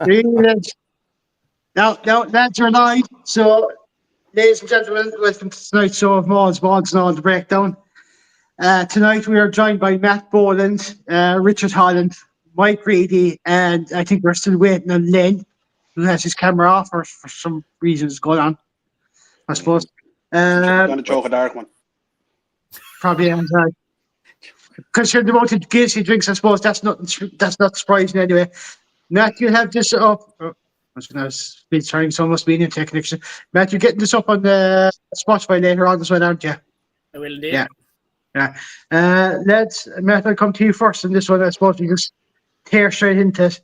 Brilliant. Now, that's your night. So, ladies and gentlemen, welcome to tonight's show of Mauls and all the breakdown. Tonight we are joined by Matt Boland, Richard Holland, Mike Reedy, and I think we're still waiting on Len, who has his camera off for some reasons going on, I suppose. Going to choke a dark one. Probably considering the amount of gills he drinks, I suppose that's not surprising anyway. Matt, you have this up. I was been trying so must be in technician. Matt, you're getting this up on the Spotify later on as well, aren't you? I will indeed. Yeah. Let's Matt, I'll come to you first in this one. I suppose we just tear straight into it.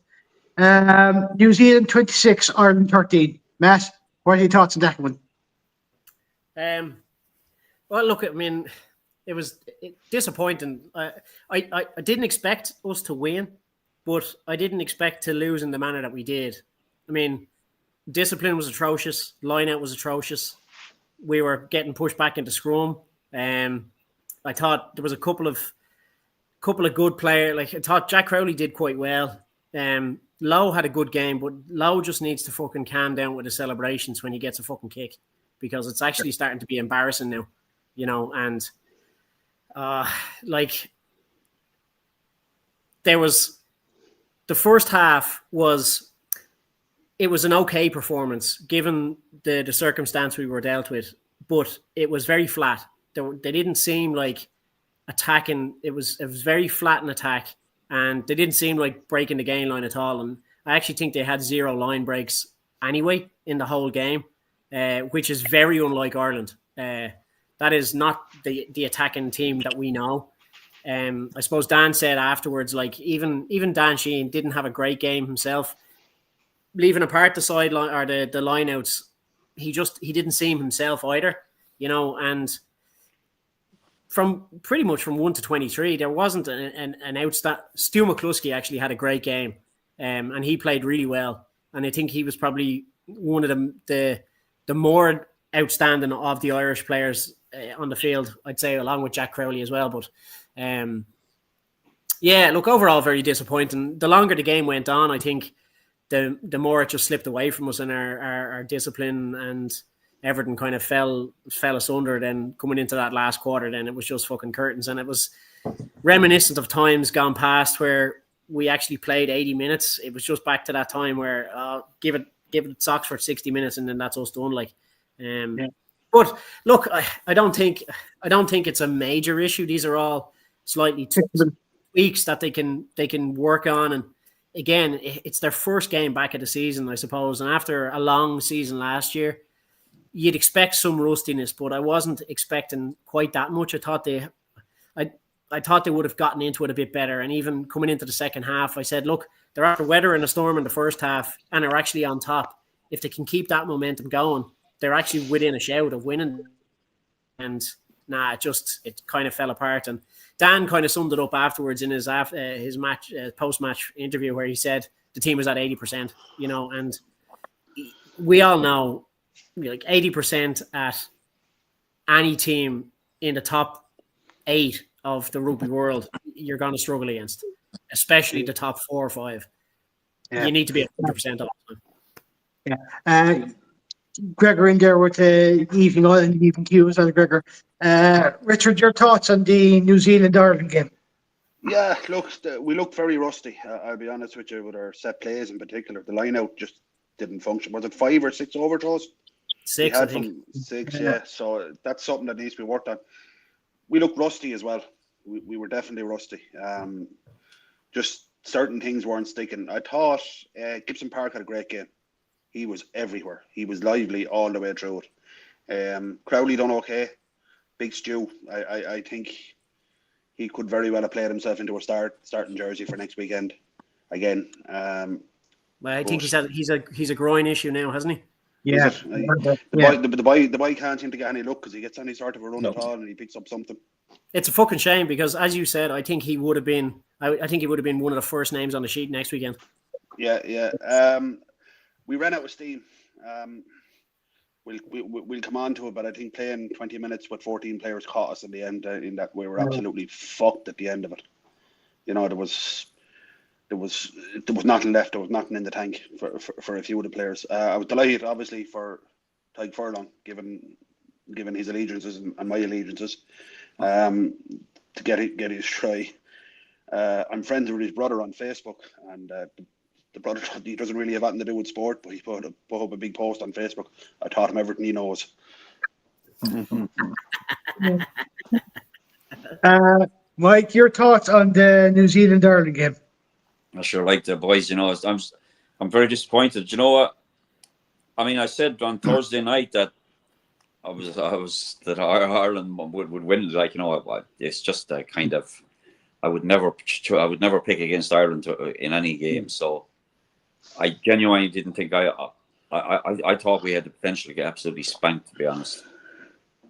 New Zealand 26, Ireland 13. Matt, what are your thoughts on that one? Well, look, I mean, it was disappointing. I didn't expect us to win, but I didn't expect to lose in the manner that we did. I mean, discipline was atrocious. Line-out was atrocious. We were getting pushed back into scrum. I thought there was a couple of good players. Like, I thought Jack Crowley did quite well. Lowe had a good game, but Lowe just needs to fucking calm down with the celebrations when he gets a fucking kick, because it's actually starting to be embarrassing now, you know. And there was the first half was an okay performance given the circumstance we were dealt with, but it was very flat. They didn't seem like attacking. It was very flat in attack, and they didn't seem like breaking the gain line at all. And I actually think they had 0 line breaks anyway in the whole game, which is very unlike Ireland. That is not the attacking team that we know. I suppose Dan said afterwards, like even Dan Sheehan didn't have a great game himself. Leaving apart the sideline or the lineouts, he didn't seem himself either, you know. And from pretty much from 1 to 23, there wasn't an outstanding. Stu McCluskey actually had a great game, and he played really well. And I think he was probably one of the more outstanding of the Irish players on the field, I'd say, along with Jack Crowley as well. But yeah, look, overall very disappointing. The longer the game went on, I think the more it just slipped away from us, and our discipline and everything kind of fell asunder. Then coming into that last quarter, then it was just fucking curtains, and it was reminiscent of times gone past where we actually played 80 minutes. It was just back to that time where give it socks for 60 minutes, and then that's us done. Like, but look, I don't think it's a major issue. These are all slightly tweaks that they can work on. And again, it's their first game back of the season, I suppose. And after a long season last year, you'd expect some rustiness, but I wasn't expecting quite that much. I thought they would have gotten into it a bit better. And even coming into the second half, I said, look, they're after weathering a storm in the first half and are actually on top. If they can keep that momentum going, they're actually within a shout of winning. And it kind of fell apart. And Dan kind of summed it up afterwards in his match post-match interview, where he said the team was at 80%, you know, and we all know, like, 80% at any team in the top 8 of the rugby world, you're going to struggle against, especially the top 4 or 5. Yeah. You need to be at 100% all the time. Yeah. Gregor in there with evening oil and evening Q as well, Gregor. Richard, your thoughts on the New Zealand-Ireland game? Yeah, look, we looked very rusty. I'll be honest with you, with our set plays in particular. The line-out just didn't function. Was it 5 or 6 overthrows? 6, I think. 6, yeah. So that's something that needs to be worked on. We looked rusty as well. We were definitely rusty. Just certain things weren't sticking. I thought Gibson Park had a great game. He was everywhere. He was lively all the way through it. Crowley done okay. Big Stu, I think he could very well have played himself into a starting jersey for next weekend again. Well, I think he's a groin issue now, hasn't he? Yeah. The boy can't seem to get any luck because he gets any sort of a run at all, and he picks up something. It's a fucking shame because, as you said, I think he would have been. I think he would have been one of the first names on the sheet next weekend. Yeah. We ran out of steam. We'll come on to it, but I think playing 20 minutes with 14 players caught us in the end. In that we were absolutely fucked at the end of it. You know, there was there was nothing left. There was nothing in the tank for a few of the players. I was delighted, obviously, for Tyke Furlong, given his allegiances and my allegiances, to get his try. I'm friends with his brother on Facebook, and the brother, he doesn't really have anything to do with sport, but he put up a big post on Facebook. I taught him everything he knows. Mike, your thoughts on the New Zealand Ireland game? I sure like the boys. I'm very disappointed. You know what? I mean, I said on Thursday night that I was that Ireland would win. Like, it's just a kind of, I would never pick against Ireland in any game. So I genuinely didn't think I thought we had the potential to get absolutely spanked, to be honest,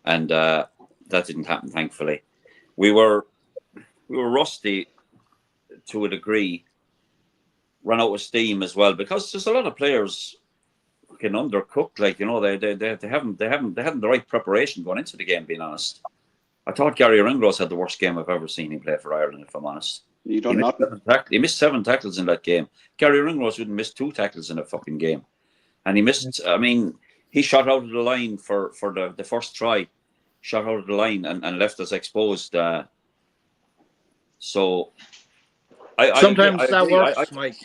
and that didn't happen. Thankfully, we were rusty to a degree, run out of steam as well, because there's a lot of players fucking undercooked. Like, they haven't the right preparation going into the game. Being honest, I thought Gary Ringrose had the worst game I've ever seen him play for Ireland. If I'm honest, He missed 7 tackles in that game. Gary Ringrose wouldn't miss 2 tackles in a fucking game, and he missed. I mean, he shot out of the line for the first try, shot out of the line and left us exposed. So sometimes that works, Mike.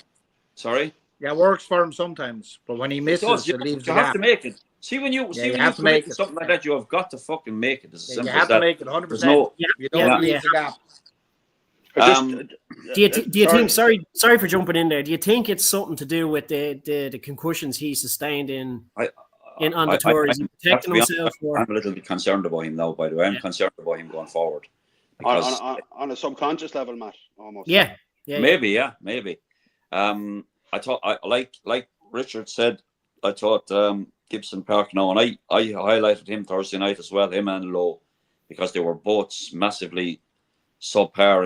Sorry? Yeah, it works for him sometimes, but when he misses, it leaves you the have gap. to make it. See, when you have to make it. Something like that, you have got to fucking make it. You have to make it 100%. No, you don't leave the gap. Do you think? Sorry for jumping in there. Do you think it's something to do with the concussions he sustained on the tour? Is he protecting himself? I'm a little bit concerned about him now. By the way, I'm concerned about him going forward. On a subconscious level, Matt, almost. Yeah. Maybe. I thought, like Richard said, I thought Gibson Park now, and I highlighted him Thursday night as well, him and Lowe, because they were both massively subpar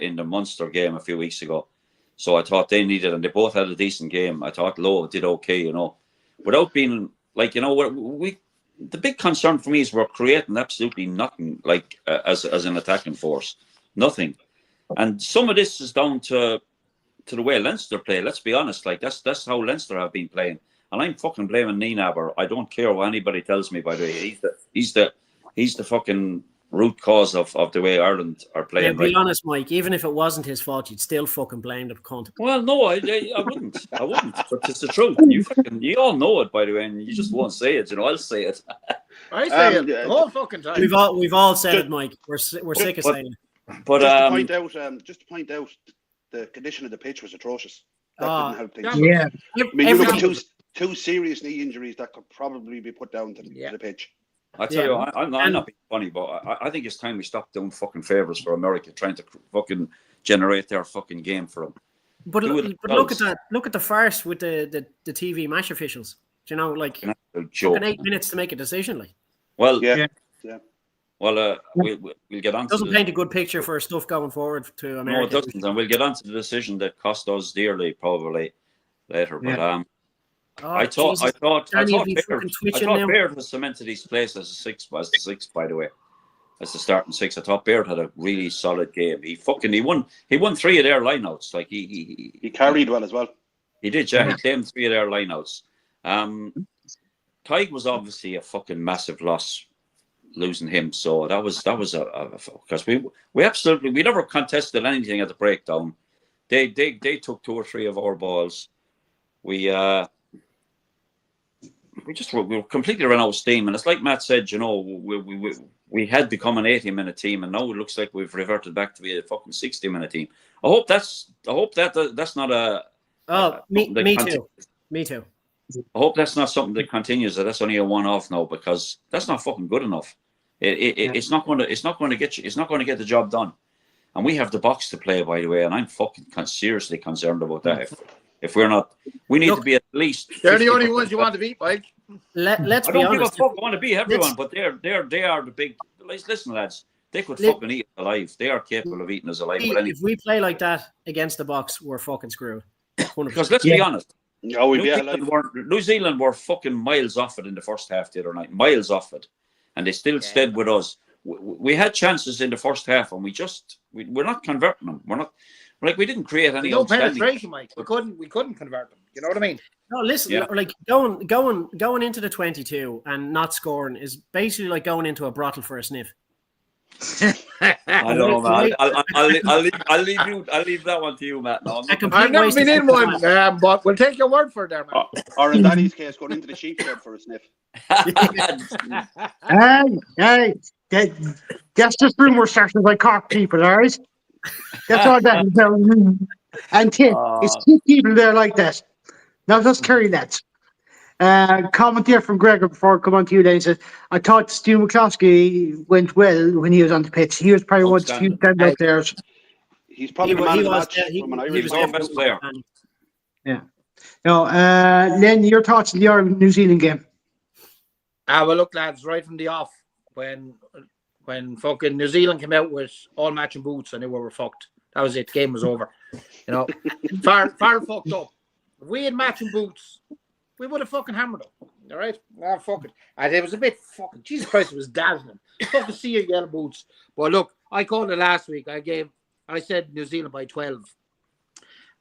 in the Munster game a few weeks ago. So I thought they needed, and they both had a decent game. I thought Lowe did okay, without being like, the big concern for me is we're creating absolutely nothing, like as an attacking force, nothing. And some of this is down to the way Leinster play. Let's be honest, like that's how Leinster have been playing. And I'm fucking blaming Nienaber. I don't care what anybody tells me. By the way, he's the fucking root cause of the way Ireland are playing. Yeah, be honest, Mike. Even if it wasn't his fault, you'd still fucking blame the cunt. Well, no, I wouldn't. I wouldn't. But it's the truth. You all know it, by the way, and you just won't say it. I'll say it. I say it the whole fucking time. We've all said it, Mike. We're sick of saying it. But just to point out, the condition of the pitch was atrocious. That didn't help things. Yeah. I mean, you look at two serious knee injuries that could probably be put down to the pitch. I tell you, I'm not being funny, but I think it's time we stop doing fucking favors for America, trying to fucking generate their fucking game for them. But look at that! Look at the farce with the TV match officials. Do you know, like, joke. 8 minutes to make a decision, like. Well, yeah. Well, we'll get on. Doesn't paint a good picture for stuff going forward to America. No, it doesn't, and we'll get on to the decision that cost us dearly probably later. But I thought Baird was cemented his place as the sixth, by the way, as the starting 6. I thought Baird had a really solid game. He won 3 of their lineouts. Like he carried well as well. He did, yeah. He claimed 3 of their lineouts. Tig was obviously a fucking massive loss, losing him. So that was because we never contested anything at the breakdown. They took 2 or 3 of our balls. We were completely run out of steam, and it's like Matt said, we had become an 80-minute team, and now it looks like we've reverted back to be a fucking 60-minute team. I hope that's not a. Me too. I hope that's not something that continues. That's only a one-off now, because that's not fucking good enough. It's not going to get the job done, and we have the box to play, by the way. And I'm fucking seriously concerned about that. If we're not, we need to be at least. They're the only ones you want to beat, Mike. Let's be honest. I don't give a fuck. I want to beat everyone, but they are the big. Listen, lads, they could fucking eat us alive. They are capable of eating us alive. If we play like that against the box, we're fucking screwed. 100%. Because let's be honest. No, New Zealand were fucking miles off it in the first half the other night. Miles off it. And they still stayed with us. We had chances in the first half, and we're not converting them. Like, we didn't create any No outstanding. penetration, Mike. We couldn't convert them. You know what I mean? No, listen, Yeah. like going into the 22 and not scoring is basically like going into a brothel for a sniff. I don't know, man. I'll leave that one to you, Matt. No, A complete I've never waste been of in one, but we'll take your word for it there, man. Or in Danny's case, going into the sheep shed for a sniff. Hey, that's just rumor started by Cork people, alright? That's all that is. And it's two people there like that. Not just Kerry lads. Comment there from Gregor before I come on to you, then. He says, I thought Stu McCloskey went well when he was on the pitch. He was probably one of the few standout players. He's probably the man of the match he from an was Irish our best player. Yeah. No, Len, your thoughts on the Ireland-New Zealand game? Well, look, lads, right from the off, when fucking New Zealand came out with all matching boots, I knew we were fucked. That was it. Game was over. You know, far fucked up. If we had matching boots, we would have fucking hammered them. All right? Ah, fuck it. And it was a bit fucking, Jesus Christ, it was dazzling. Fucking see your yellow boots. But look, I called it last week. I said New Zealand by 12.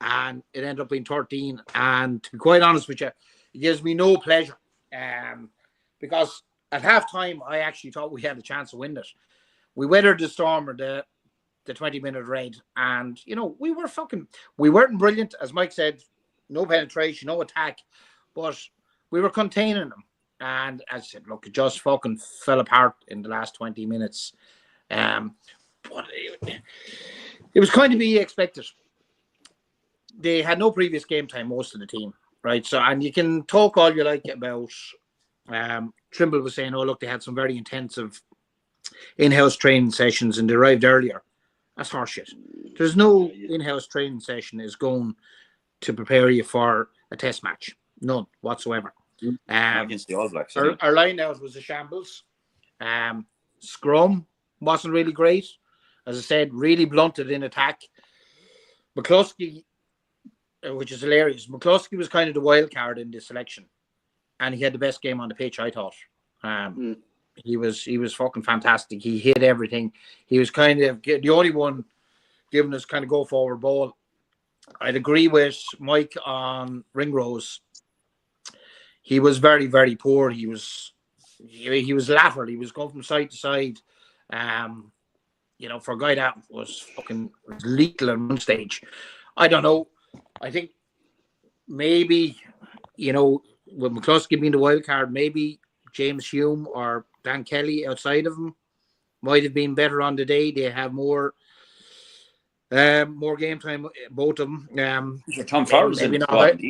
And it ended up being 13. And to be quite honest with you, it gives me no pleasure. Because at halftime, I actually thought we had a chance to win it. We weathered the storm or the 20-minute raid. And, you know, we weren't brilliant. As Mike said, no penetration, no attack. But we were containing them. And as I said, look, it just fucking fell apart in the last 20 minutes. But it was kind of be expected. They had no previous game time, most of the team, right? So, and you can talk all you like about. Trimble was saying, "Oh, look, they had some very intensive in-house training sessions and they arrived earlier." That's horseshit. There's no in-house training session is going to prepare you for a test match. None whatsoever. Against the All Blacks. Our line out was a shambles. Scrum wasn't really great. As I said, really blunted in attack. McCluskey, which is hilarious. McCluskey was kind of the wild card in this selection. And he had the best game on the pitch, I thought. He was fucking fantastic. He hit everything. He was kind of the only one giving us kind of go forward ball. I'd agree with Mike on Ringrose. He was very, very poor. He was lateral. He was going from side to side. You know, for a guy that was fucking lethal at one stage. I don't know. I think maybe, you know, with McCluskey being the wild card, maybe James Hume or Dan Kelly outside of him might have been better on the day. They have more game time, both of them. Tom Farrell's in the squad.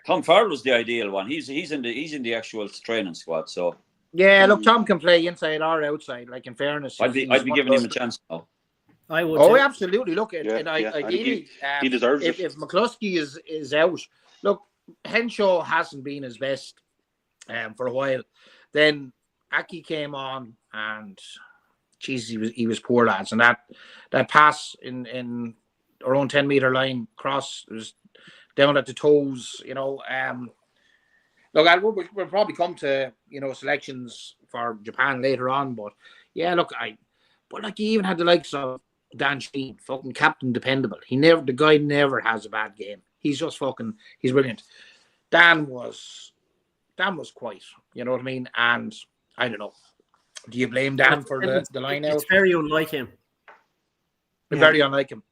Tom Farrell was the ideal one. He's in the actual training squad. So yeah, look, Tom can play inside or outside. Like, in fairness, I'd be giving him a chance now. I would. Oh, absolutely. Look, Yeah, and ideally, he deserves it. If McCluskey is out, look, Henshaw hasn't been his best for a while. Then Aki came on, and geez, he was poor, lads. And that pass in our own 10-meter line cross was down at the toes. You know, look, we'll probably come to, you know, selections for Japan later on, but yeah, look, but like, he even had the likes of Dan Sheen, fucking captain dependable. The guy never has a bad game. He's just fucking, he's brilliant. Dan was quiet, you know what I mean? And I don't know. Do you blame Dan for the line out? It's very unlike him. Very unlike him.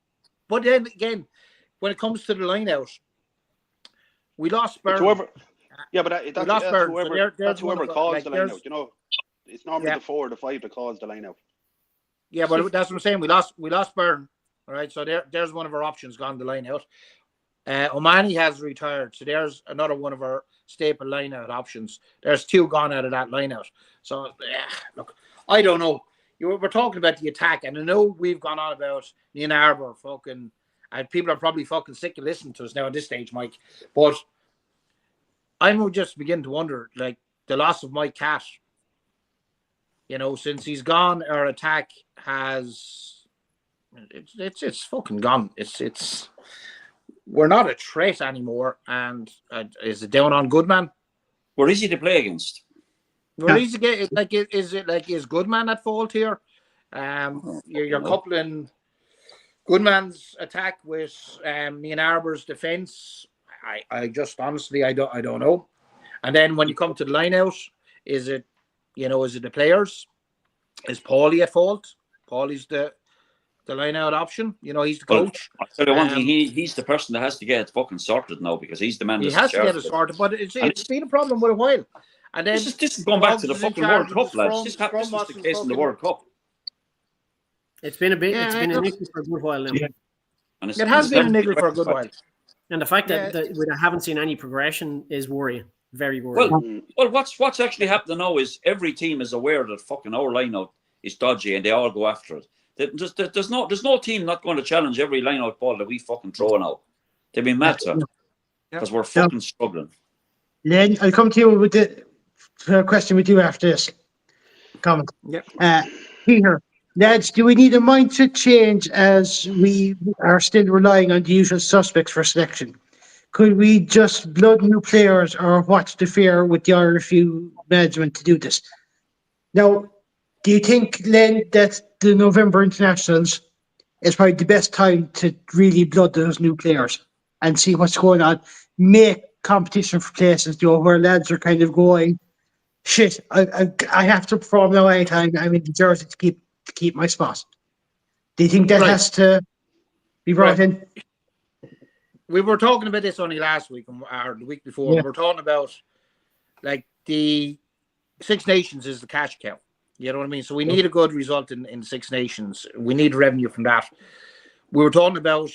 But then again, when it comes to the line out, we lost Byrne. That's whoever calls the line out. You know, it's normally the 4 or the 5 that calls the line out. Yeah, but that's what I'm saying. We lost Byrne. All right, so there's one of our options gone the line out. Omani has retired, so there's another one of our staple line out options. There's 2 gone out of that line out. So look, I don't know. We're talking about the attack, and I know we've gone on about Ian Arbor fucking, and people are probably fucking sick of listening to us now at this stage, Mike. But I'm just beginning to wonder, like, the loss of Mike Catt. You know, since he's gone, our attack has it's fucking gone. It's we're not a threat anymore. And is it down on Goodman? We're easy to play against. We're easy to get. Like, is Goodman at fault here? You're coupling Goodman's attack with Ian Arbour's defence. I just honestly I don't know. And then when you come to the line out, is it the players? Is Paulie at fault? Paulie's the line out option. He's the coach. I'll tell you one thing, he's the person that has to get it fucking sorted now, because he's the man He that's has in to charge get it of sorted, but it's been a problem with a while. And then This is going back to the Boggs is in fucking World charge of Cup, the lads. scrum. This Scrum was the Master's case in the fucking- World Cup. It's been a bit. Yeah, It's been a look- nickel for a good while now. Yeah. And It has been a niggle for a good while. And the fact that, Yeah. that we haven't seen any progression is worrying. Very worrying. Well, what's actually happening now is every team is aware that fucking our lineout is dodgy, and they all go after it. There's no team not going to challenge every lineout ball that we fucking throw now. They've been mad to, because we're fucking struggling. Len, I'll come to you with the question with you after this comment. Yep. Peter, lads, do we need a mindset change as we are still relying on the usual suspects for selection? Could we just blood new players, or what's the fear with the RFU management to do this? Now, do you think, Len, that the November internationals is probably the best time to really blood those new players and see what's going on? Make competition for places, where lads are kind of going, shit, I have to perform now anytime I'm in the jersey to keep my spot. Do you think that Right. has to be brought in? We were talking about this only last week or the week before. Yeah. We were talking about like the Six Nations is the cash cow. You know what I mean? So we need a good result in Six Nations. We need revenue from that. We were talking about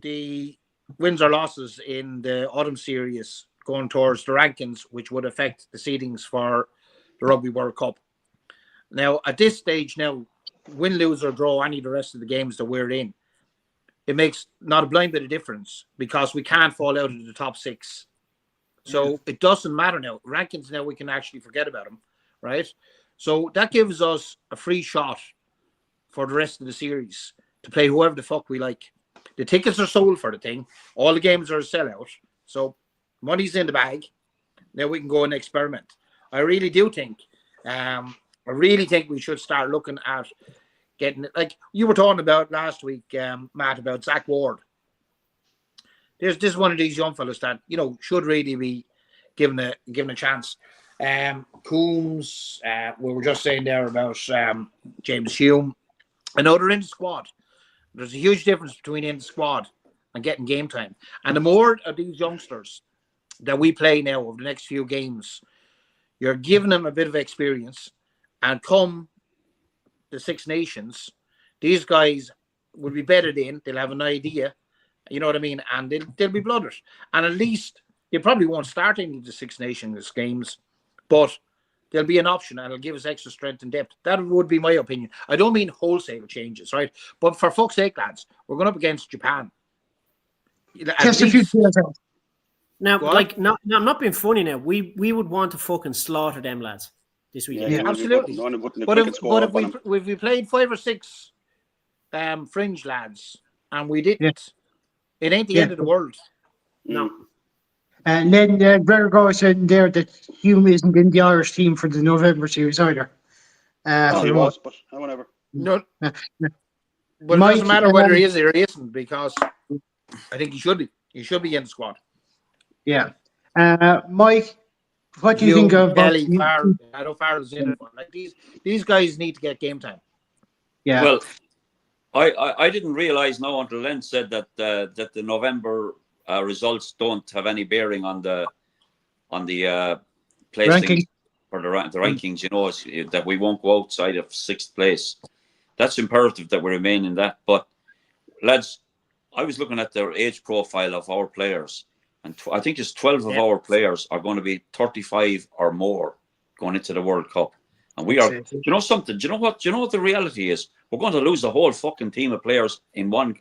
the wins or losses in the autumn series going towards the rankings, which would affect the seedings for the Rugby World Cup. Now, at this stage now, win, lose or draw any of the rest of the games that we're in, it makes not a blind bit of difference because we can't fall out of the top six. So it doesn't matter now. Rankings now, we can actually forget about them, right? So that gives us a free shot for the rest of the series to play whoever the fuck we like. The tickets are sold for the thing. All the games are a sellout. So money's in the bag. Now we can go and experiment. I really do think, we should start looking at getting, like you were talking about last week, Matt, about Zach Ward. This is one of these young fellas that, should really be given a chance. Coombs, we were just saying there about James Hume. I know they're in the squad. There's a huge difference between in the squad and getting game time. And the more of these youngsters that we play now over the next few games, you're giving them a bit of experience. And come the Six Nations, these guys will be bedded in. They'll have an idea, you know what I mean? And they'll be blooded. And at least they probably won't start any of the Six Nations games, but there'll be an option and it'll give us extra strength and depth. That would be my opinion. I don't mean wholesale changes, right? But for fuck's sake, lads, we're going up against Japan. Test a few players out. Now, What? I'm not being funny now. We would want to fucking slaughter them lads this weekend. Yeah. Absolutely. But if we played 5 or 6 fringe lads and we didn't, it ain't the end of the world. No. And then Gregor was saying there that Hume isn't in the Irish team for the November series either. He was, but whatever. No, Yeah. but it Mike, doesn't matter whether he is or he isn't, because I think he should be. He should be in the squad. Yeah. Mike, what do you think about Kelly, Farrell? I know Farrell's in it. Like these guys need to get game time. Yeah. Well, I didn't realise now until Len said that the November results don't have any bearing on the placing Ranking. or the rankings. That we won't go outside of 6th place. That's imperative that we remain in that. But lads, I was looking at the age profile of our players, and I think just 12 of our players are going to be 35 or more going into the World Cup. And we are, do you know something? Do you know what the reality is? We're going to lose the whole fucking team of players in one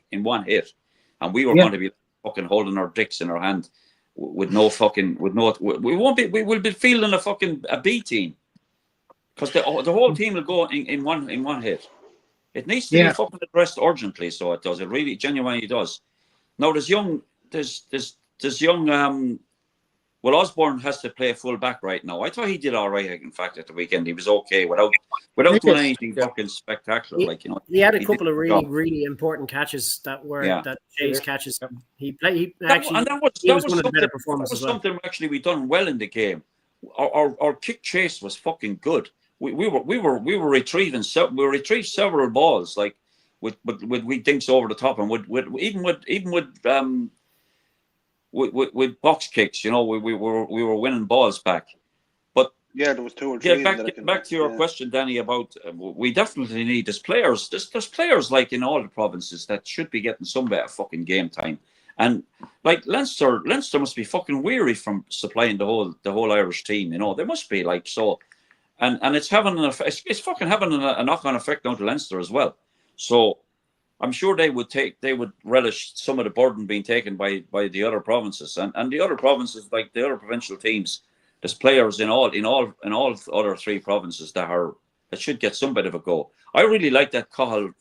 hit. And we were going to be fucking holding our dicks in our hand we will be fielding a B team. Because the whole team will go in one hit. It needs to be fucking addressed urgently, so it does. It really genuinely does. Now there's young Well, Osborne has to play full back right now. I thought he did all right. In fact, at the weekend, he was okay without doing anything fucking spectacular. He had a he couple did of the really, job. really important catches that Chase catches. Yep. He That actually was he was one of the something. better That performances was as well. something actually we done well in the game. Our kick chase was fucking good. We were retrieving. We retrieved several balls like with we dinks over the top, and with box kicks. We were winning balls back. But Yeah, there was 2 or 3 back to your question, Danny, about we definitely need there's players. There's players like in all the provinces that should be getting some bit of fucking game time. And like Leinster must be fucking weary from supplying the whole Irish team. They must be like so, and it's having it's fucking having a knock-on effect down to Leinster as well. So I'm sure they would relish some of the burden being taken by the other provinces and the other provinces, like the other provincial teams. There's players in all other 3 provinces that should get some bit of a go. I really like that Cathal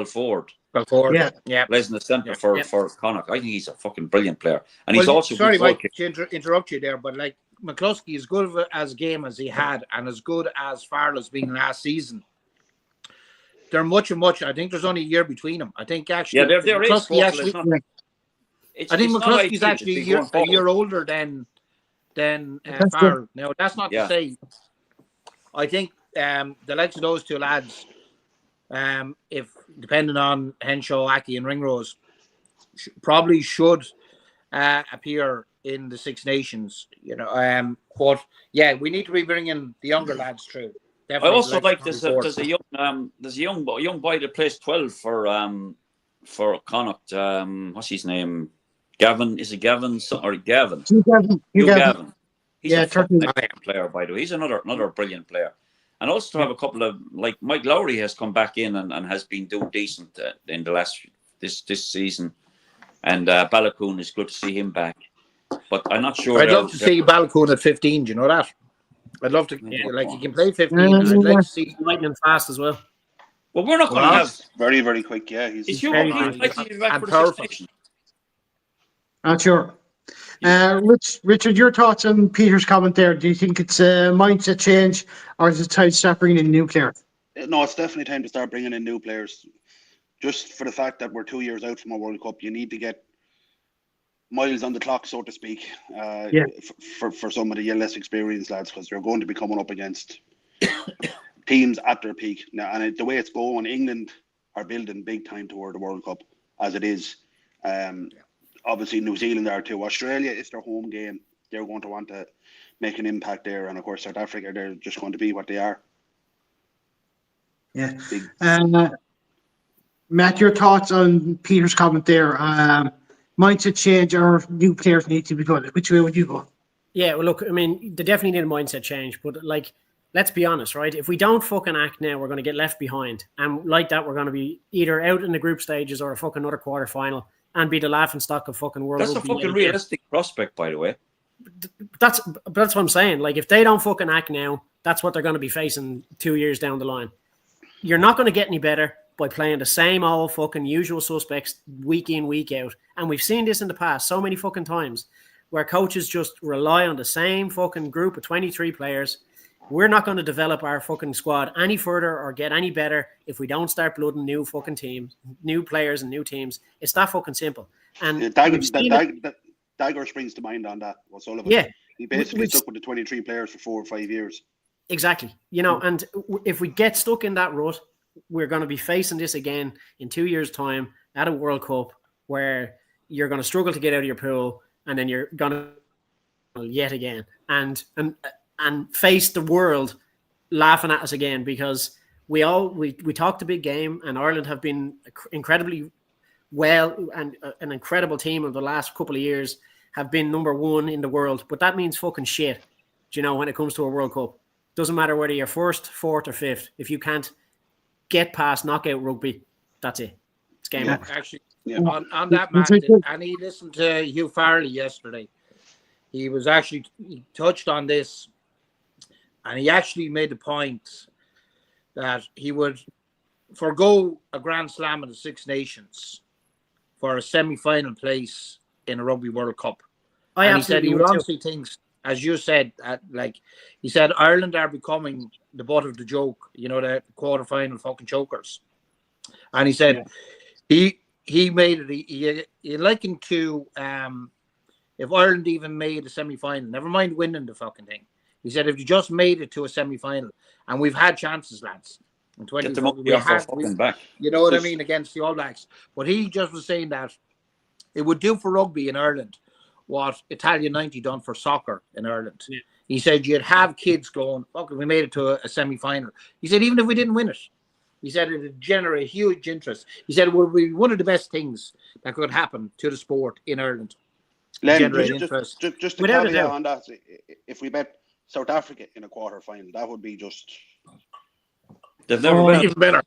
Ford. Yeah. Plays in the centre for Connacht. I think he's a fucking brilliant player, and he's Well, also sorry, good goal Mike, kicker. to interrupt you there, but like McCluskey, as good as game as he had, and as good as Farrell's been last season, they're much. I think there's only a year between them. I think actually, There is. McCluskey actually. It's I think it's not McCluskey's ideal actually to be going a year forward. older than That's Farrell. Now, that's not Yeah. to say. I think the likes of those 2 lads, if depending on Henshaw, Aki, and Ringrose, probably should appear in the Six Nations. But yeah, we need to be bringing the younger lads through. I Definitely also like there's there's a young boy that plays 12 for Connacht. What's his name? Gavin. Is it Gavin or Gavin? You Gavin. He's Yeah, a fucking 13. excellent player, by the way. He's another brilliant player. And also to have a couple of, like, Mike Lowry has come back in and has been doing decent in the this season. And Balakoon, is good to see him back. But I'm not sure. I'd love to see Balakoon at 15. Do you know that? I'd love to. He can play 15. I'd like to see lightning fast as well. Well, we're not going to have. Very, very quick. Yeah, he's very likely to be back and for the powerful. Six Nations. Not sure. Richard, your thoughts on Peter's comment there? Do you think it's a mindset change, or is it time to start bringing in new players? No, it's definitely time to start bringing in new players. Just for the fact that we're 2 years out from a World Cup, you need to get miles on the clock, so to speak, for some of the less experienced lads, because they're going to be coming up against teams at their peak. Now, and the way it's going, England are building big time toward the World Cup as it is. Obviously, New Zealand are too. Australia is their home game. They're going to want to make an impact there. And of course, South Africa, they're just going to be what they are. Yeah. Matt, your thoughts on Peter's comment there? Mindset change or new players need to be done? Which way would you go? Yeah, well, look, I mean, they definitely need a mindset change, but like, let's be honest, right? If we don't fucking act now, we're going to get left behind. And like that, we're going to be either out in the group stages or a fucking another quarterfinal and be the laughing stock of fucking world. That's a fucking realistic prospect, by the way. That's what I'm saying. Like, if they don't fucking act now, that's what they're going to be facing 2 years down the line. You're not going to get any better by playing the same old fucking usual suspects week in, week out. And we've seen this in the past so many fucking times where coaches just rely on the same fucking group of 23 players. We're not going to develop our fucking squad any further or get any better if we don't start blooding new fucking teams, new players and new teams. It's that fucking simple. And Dagger springs to mind on that. O'Sullivan. Yeah. He basically stuck with the 23 players for 4 or 5 years. Exactly. And if we get stuck in that rut, we're going to be facing this again in 2 years' time at a World Cup where you're going to struggle to get out of your pool and then you're going to yet again and face the world laughing at us again because we talked a big game and Ireland have been incredibly well and an incredible team of the last couple of years have been number 1 in the world, but that means fucking shit, when it comes to a World Cup. Doesn't matter whether you're 1st, 4th or 5th. If you can't get past knockout rugby, that's it. It's game over. Actually, on that, Matt, and he listened to Hugh Farley yesterday. He touched on this, and he actually made the point that he would forgo a Grand Slam in the Six Nations for a semi-final place in a Rugby World Cup. I And he said absolutely he would too. honestly thinks, as you said, like he said, Ireland are becoming the butt of the joke. You know, the quarterfinal fucking chokers. And he said he made it. He likened to if Ireland even made a semi-final, never mind winning the fucking thing. He said if you just made it to a semi-final, and we've had chances, lads. In Get 20, them up we off our had, fucking back. you know what I mean, against the All Blacks. But he just was saying that it would do for rugby in Ireland what Italian 90 done for soccer in Ireland. Yeah. He said you'd have kids going, fuck, we made it to a semi-final. He said even if we didn't win it, he said it would generate huge interest. He said it would be one of the best things that could happen to the sport in Ireland. Len, Generate interest. just a Without a caveat doubt. on that. If we met South Africa in a quarter final, that would be just. They've never Oh, been. Even better.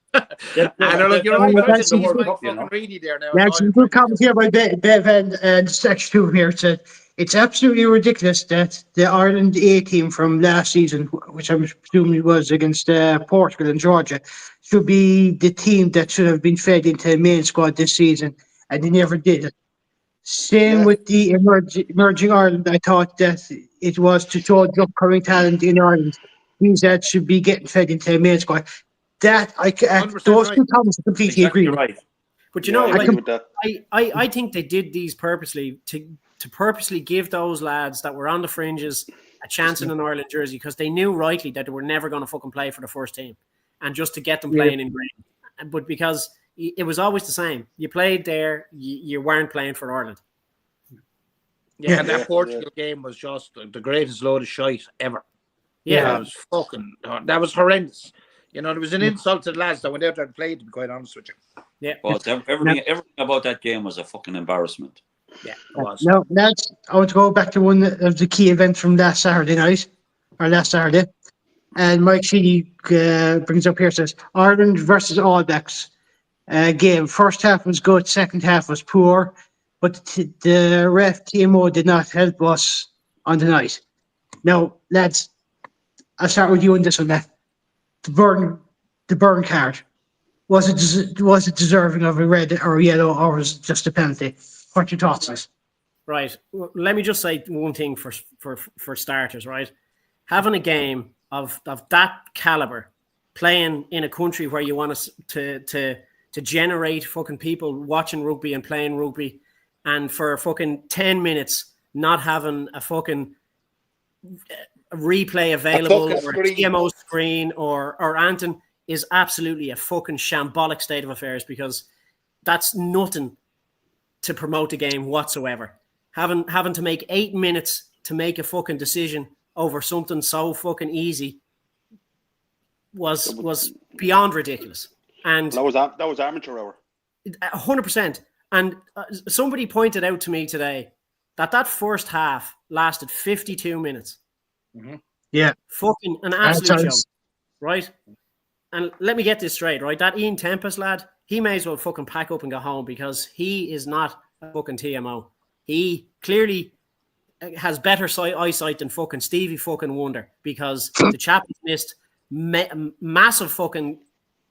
They've I know, look, you're Oh, right. that's The easy. World Cup, You know. fucking Reedy there now. That's a good comment here by Bev and Section 2 here. Said it's absolutely ridiculous that the Ireland A team from last season, which I'm assuming was against Portugal and Georgia, should be the team that should have been fed into the main squad this season, and they never did it. Same Yeah. with the emerging Ireland. I thought that it was to show the upcoming talent in Ireland. These that should be getting fed into the main squad. That 100% those right. two comments I completely agree Exactly with. right. But you know, I like, agree with that. I think they did these purposely to purposely give those lads that were on the fringes a chance in an Ireland jersey because they knew rightly that they were never going to fucking play for the first team, and just to get them playing in green. But because it was always the same, you played there, you weren't playing for Ireland. Yeah, and that Portugal game was just the greatest load of shite ever. Yeah, That was fucking, that was horrendous. You know, there was an insult to the lads that went out there and played, to be quite honest with you. yeah. Well, everything about that game was a fucking embarrassment. Yeah, it was. Now, that's, I want to go back to one of the key events from last Saturday night, or last Saturday. And Mike Sheedy brings up here, says, Ireland versus All Blacks game. First half was good, second half was poor, but the ref TMO did not help us on the night. Now, lads, I'll start with you on this one, Matt. The burn card. Was it deserving of a red or a yellow, or was it just a penalty? What's your thoughts on this? Right. Well, let me just say one thing for starters. Right, having a game of that caliber, playing in a country where you want to generate fucking people watching rugby and playing rugby, and for fucking 10 minutes not having a fucking replay available or a TMO screen or anything is absolutely a fucking shambolic state of affairs, because that's nothing to promote the game whatsoever. Having to make 8 minutes to make a fucking decision over something so fucking easy was beyond ridiculous. And that was amateur hour. 100%. And somebody pointed out to me today that first half lasted 52 minutes. Mm-hmm. Yeah. Fucking an absolute joke, right? And let me get this straight, right? That Ian Tempest lad, he may as well fucking pack up and go home, because he is not a fucking TMO. He clearly has better eyesight than fucking Stevie fucking Wonder, because the chap missed massive fucking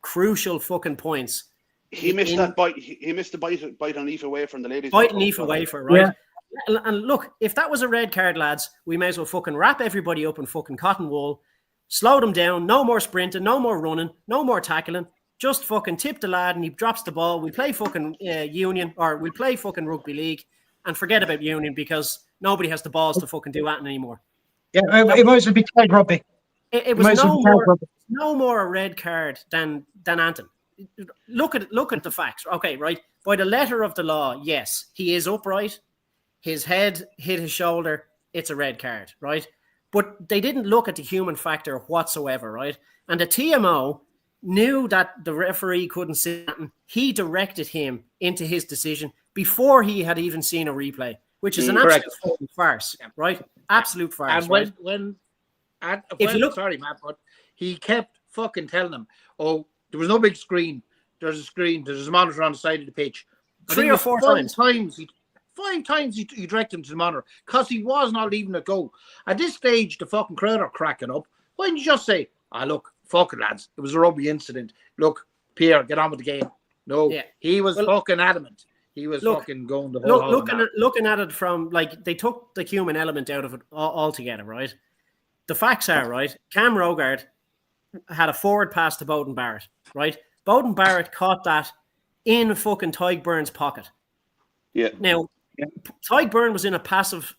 crucial fucking points. He missed that bite. He missed the bite on Aoife Wafer from the ladies. Bite on Aoife Wafer, right? Yeah. And look, if that was a red card, lads, we may as well fucking wrap everybody up in fucking cotton wool, slow them down, no more sprinting, no more running, no more tackling. Just fucking tip the lad and he drops the ball. We play fucking union, or we play fucking rugby league, and forget about union, because nobody has the balls to fucking do that anymore. Yeah, it might as well be tag rugby. It was no more a red card than Anton. Look at the facts. Okay, right. By the letter of the law, yes, he is upright. His head hit his shoulder. It's a red card, right? But they didn't look at the human factor whatsoever, right? And the TMO knew that the referee couldn't see that. He directed him into his decision before he had even seen a replay, which is an absolute farce, right? Absolute farce. And right? Sorry, Matt, but he kept fucking telling them, oh, there was no big screen. There's a screen. There's a monitor on the side of the pitch. 3 or 4 times. 5 times he directed him to the monitor, because he was not leaving it go. At this stage, the fucking crowd are cracking up. Why didn't you just say, look, fuck it, lads. It was a rugby incident. Look, Pierre, get on with the game. No, he was fucking adamant. He was Look, fucking going the whole looking at it from, like, they took the human element out of it altogether, right? The facts are, right, Cam Rogard had a forward pass to Bowden Barrett, right? Bowden Barrett caught that in fucking Tyg Burns' pocket. Yeah. Now, Tyg Burn was in a passive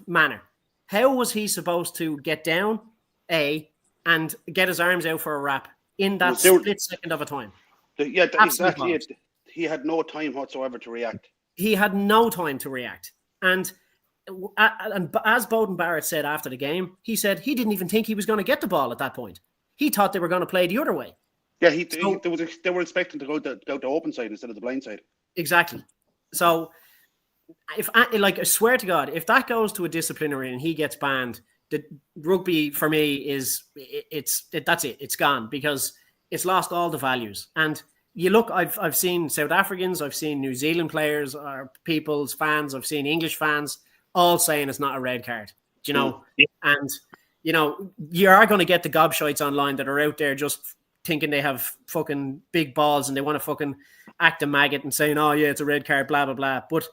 manner. How was he supposed to get down, and get his arms out for a wrap in that split second of a time? Yeah, exactly. He had no time whatsoever to react. He had no time to react. And as Bowden Barrett said after the game, he said he didn't even think he was going to get the ball at that point. He thought they were going to play the other way. Yeah, they were expecting to go to the open side instead of the blind side. Exactly. So, I swear to God, if that goes to a disciplinary and he gets banned, the rugby for me that's it. It's gone because it's lost all the values. And you look, I've seen South Africans, I've seen New Zealand players, or people's fans, I've seen English fans, all saying it's not a red card. Do you know? And you are going to get the gobshites online that are out there just thinking they have fucking big balls and they want to fucking act a maggot and saying, oh yeah, it's a red card, blah, blah, blah. But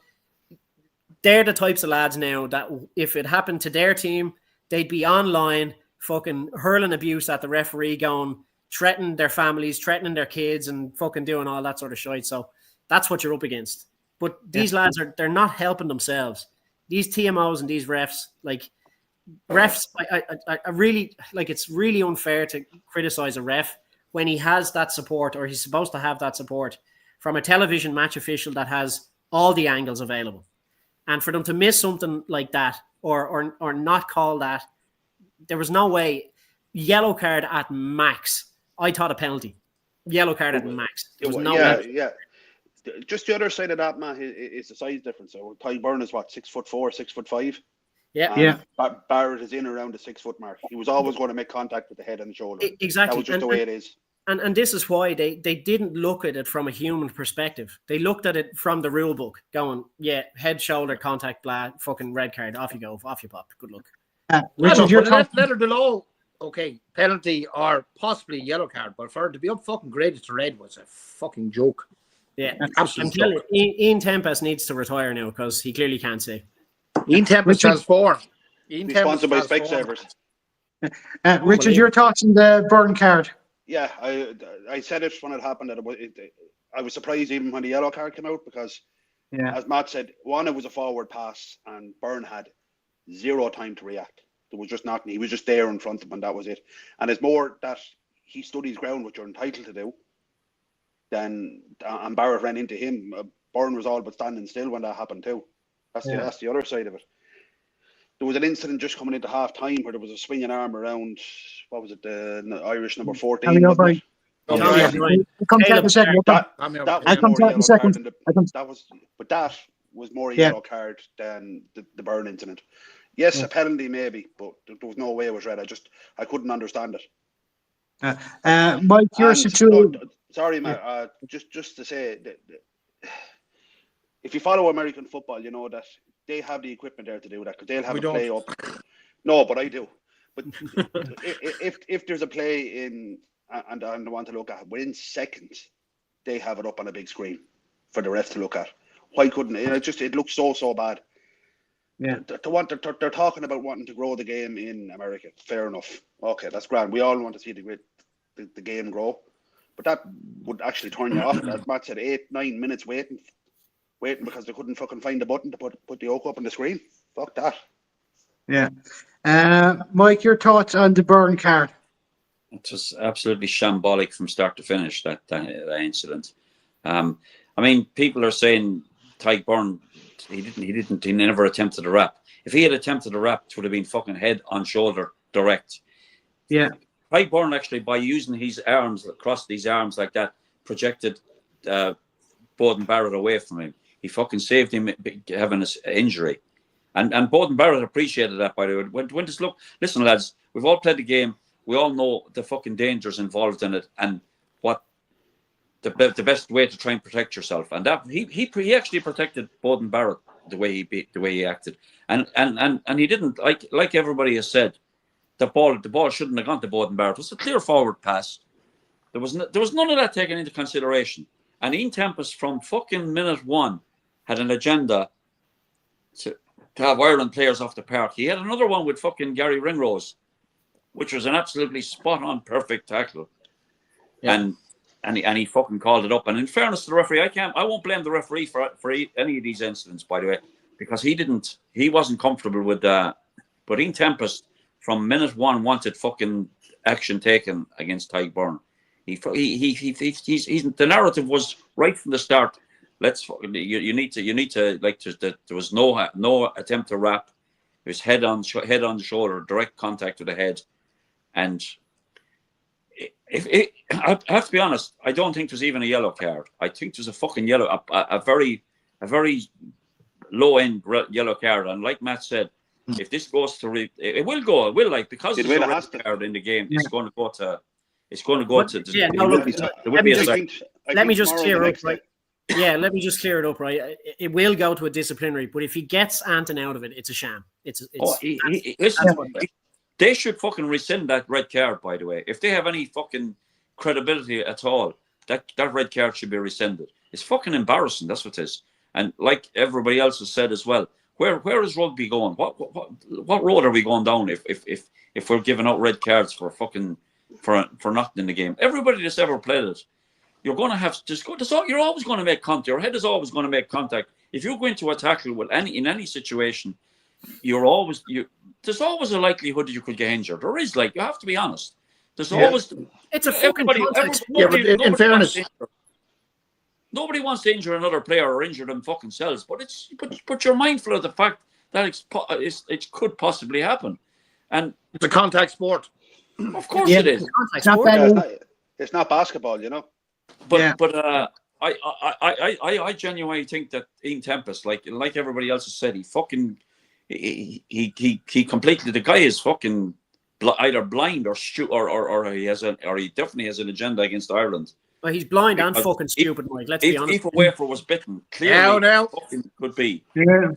they're the types of lads now that if it happened to their team, they'd be online fucking hurling abuse at the referee, going, threatening their families, threatening their kids, and fucking doing all that sort of shit. So that's what you're up against. But these lads they're not helping themselves. These TMOs and these refs, I really, it's really unfair to criticize a ref when he has that support, or he's supposed to have that support from a television match official that has all the angles available. And for them to miss something like that or not call that, there was no way. Yellow card at max. I thought a penalty. Yellow card at max. There was no yeah. Just the other side of that, man, is the size difference. So Ty Byrne is 6'4", 6'5". Yeah. Barrett is in around the 6 foot mark. He was always going to make contact with the head and the shoulder. Exactly. That was just the way it is. And this is why they didn't look at it from a human perspective. They looked at it from the rule book, going, yeah, head, shoulder, contact, blah, fucking red card. Off you go. Off you pop. Good luck. Richard, letter below. Okay, penalty or possibly yellow card, but for it to be up fucking graded to red was a fucking joke. Yeah, absolutely. Ian Tempest needs to retire now because he clearly can't see. Ian Tempest transformed. Sponsored by Specsavers. Richard, your thoughts on the Burn card? Yeah, I said it when it happened that I was surprised even when the yellow card came out because, as Matt said, one, it was a forward pass and Byrne had zero time to react. There was just nothing. He was just there in front of him and that was it. And it's more that he stood his ground, which you're entitled to do, and Barrett ran into him. Byrne was all but standing still when that happened too. That's the other side of it. There was an incident just coming into half time where there was a swinging arm around, what was it, the Irish number 14? I'll come to that in a second. But that was more a yellow card than the Byrne incident. Yes, a penalty maybe, but there was no way it was red. I couldn't understand it. Mike, you're sorry, Matt. Just to say that if you follow American football, you know that they have the equipment there to do that because they'll have play up. No, but I do. But if there's a play in and I want to look at, within seconds, they have it up on a big screen for the rest to look at. Why couldn't it? It looks so bad. Yeah. They're talking about wanting to grow the game in America. Fair enough. Okay, that's grand. We all want to see the game grow, but that would actually turn you off. As Matt said, 8-9 minutes waiting because they couldn't fucking find the button to put the oak up on the screen. Fuck that. Yeah. Mike, your thoughts on the Byrne card? It was absolutely shambolic from start to finish, that incident. I mean, people are saying Tyg Byrne, he never attempted a wrap. If he had attempted a wrap, it would have been fucking head on shoulder direct. Yeah. Tyg Byrne actually, by using his arms, across these arms like that, projected Bowden Barrett away from him. He fucking saved him having an injury. And Bowden Barrett appreciated that, by the way. When this look, listen, lads, we've all played the game. We all know the fucking dangers involved in it and what the best way to try and protect yourself. And that he actually protected Bowden Barrett the way he acted. And he didn't, like everybody has said, the ball shouldn't have gone to Bowden Barrett. It was a clear forward pass. There was none of that taken into consideration. And Ian Tempest from fucking minute one had an agenda to have Ireland players off the park. He had another one with fucking Gary Ringrose, which was an absolutely spot-on perfect tackle. Yeah. And he fucking called it up. And in fairness to the referee, I won't blame the referee for any of these incidents, by the way, because he wasn't comfortable with that. But Ian Tempest from minute one wanted fucking action taken against Tyke Byrne. He's the narrative was right from the start. You need to there was no attempt to wrap. It was head on the shoulder, direct contact with the head, and I have to be honest, I don't think there's even a yellow card. I think there's a fucking yellow, a very low end yellow card. And like Matt said, if this goes to it will like because there's a red card in the game, it's going to go to. Yeah, no, look, let me just clear up, right? Yeah, let me just clear it up, right? It will go to a disciplinary, but if he gets Anton out of it, it's a sham. They should fucking rescind that red card, by the way. If they have any fucking credibility at all, that red card should be rescinded. It's fucking embarrassing, that's what it is. And like everybody else has said as well, where is rugby going? What road are we going down if we're giving out red cards for fucking for nothing in the game? Everybody that's ever played it, you're going to have you're always going to make contact. Your head is always going to make contact. If you go into a tackle in any situation, there's always a likelihood that you could get injured. There is, you have to be honest. There's always. It's a fucking context. In fairness, nobody wants to injure another player or injure them fucking selves. But you're mindful of the fact that it could possibly happen, and it's a contact sport. Of course, it is. It's not basketball, you know. But I genuinely think that Ian Tempest, like everybody else has said, he completely, the guy is fucking either blind or he definitely has an agenda against Ireland. Well, he's blind and fucking stupid, Mike. Let's be honest. If a wafer was bitten, clearly fucking could be. Yeah.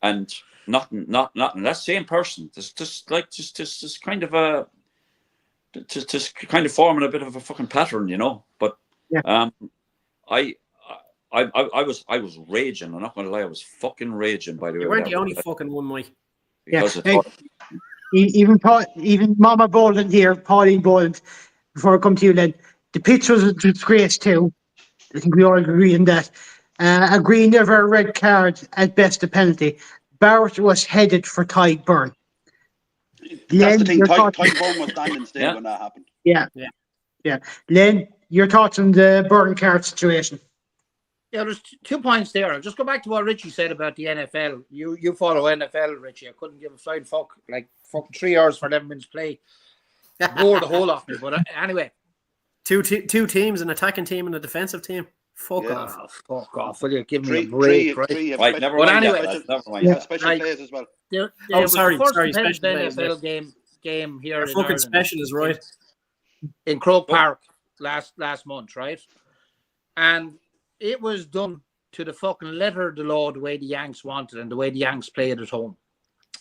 And nothing. That same person, just kind of a. Just kind of forming a bit of a fucking pattern, you know. But I was raging. I'm not going to lie, I was fucking raging. By the way, you weren't the only fucking one, Mike. Even Mama Boland here, Pauline Boland. Before I come to you, Len, the pitch was a disgrace too. I think we all agree on that. A green, never a red card, at best a penalty. Barrett was headed for Tyke Byrne. That's the thing. Tyke Byrne was standing still when that happened. Yeah. Len, your thoughts on the Byrne card situation? Yeah, there's 2 points there. I'll just go back to what Richie said about the NFL. You follow NFL, Richie. I couldn't give a flying fuck. Like fucking 3 hours for 11 minutes play. Bore the whole off me. But anyway. Two teams, an attacking team and a defensive team. Fuck off. Oh, fuck off. Will you give me a break, right? Never mind. Anyway, special players as well. Sorry. Special NFL game here in fucking Ireland, special is right. In Croke Park last month, right? And it was done to the fucking letter of the law the way the Yanks wanted and the way the Yanks played at home.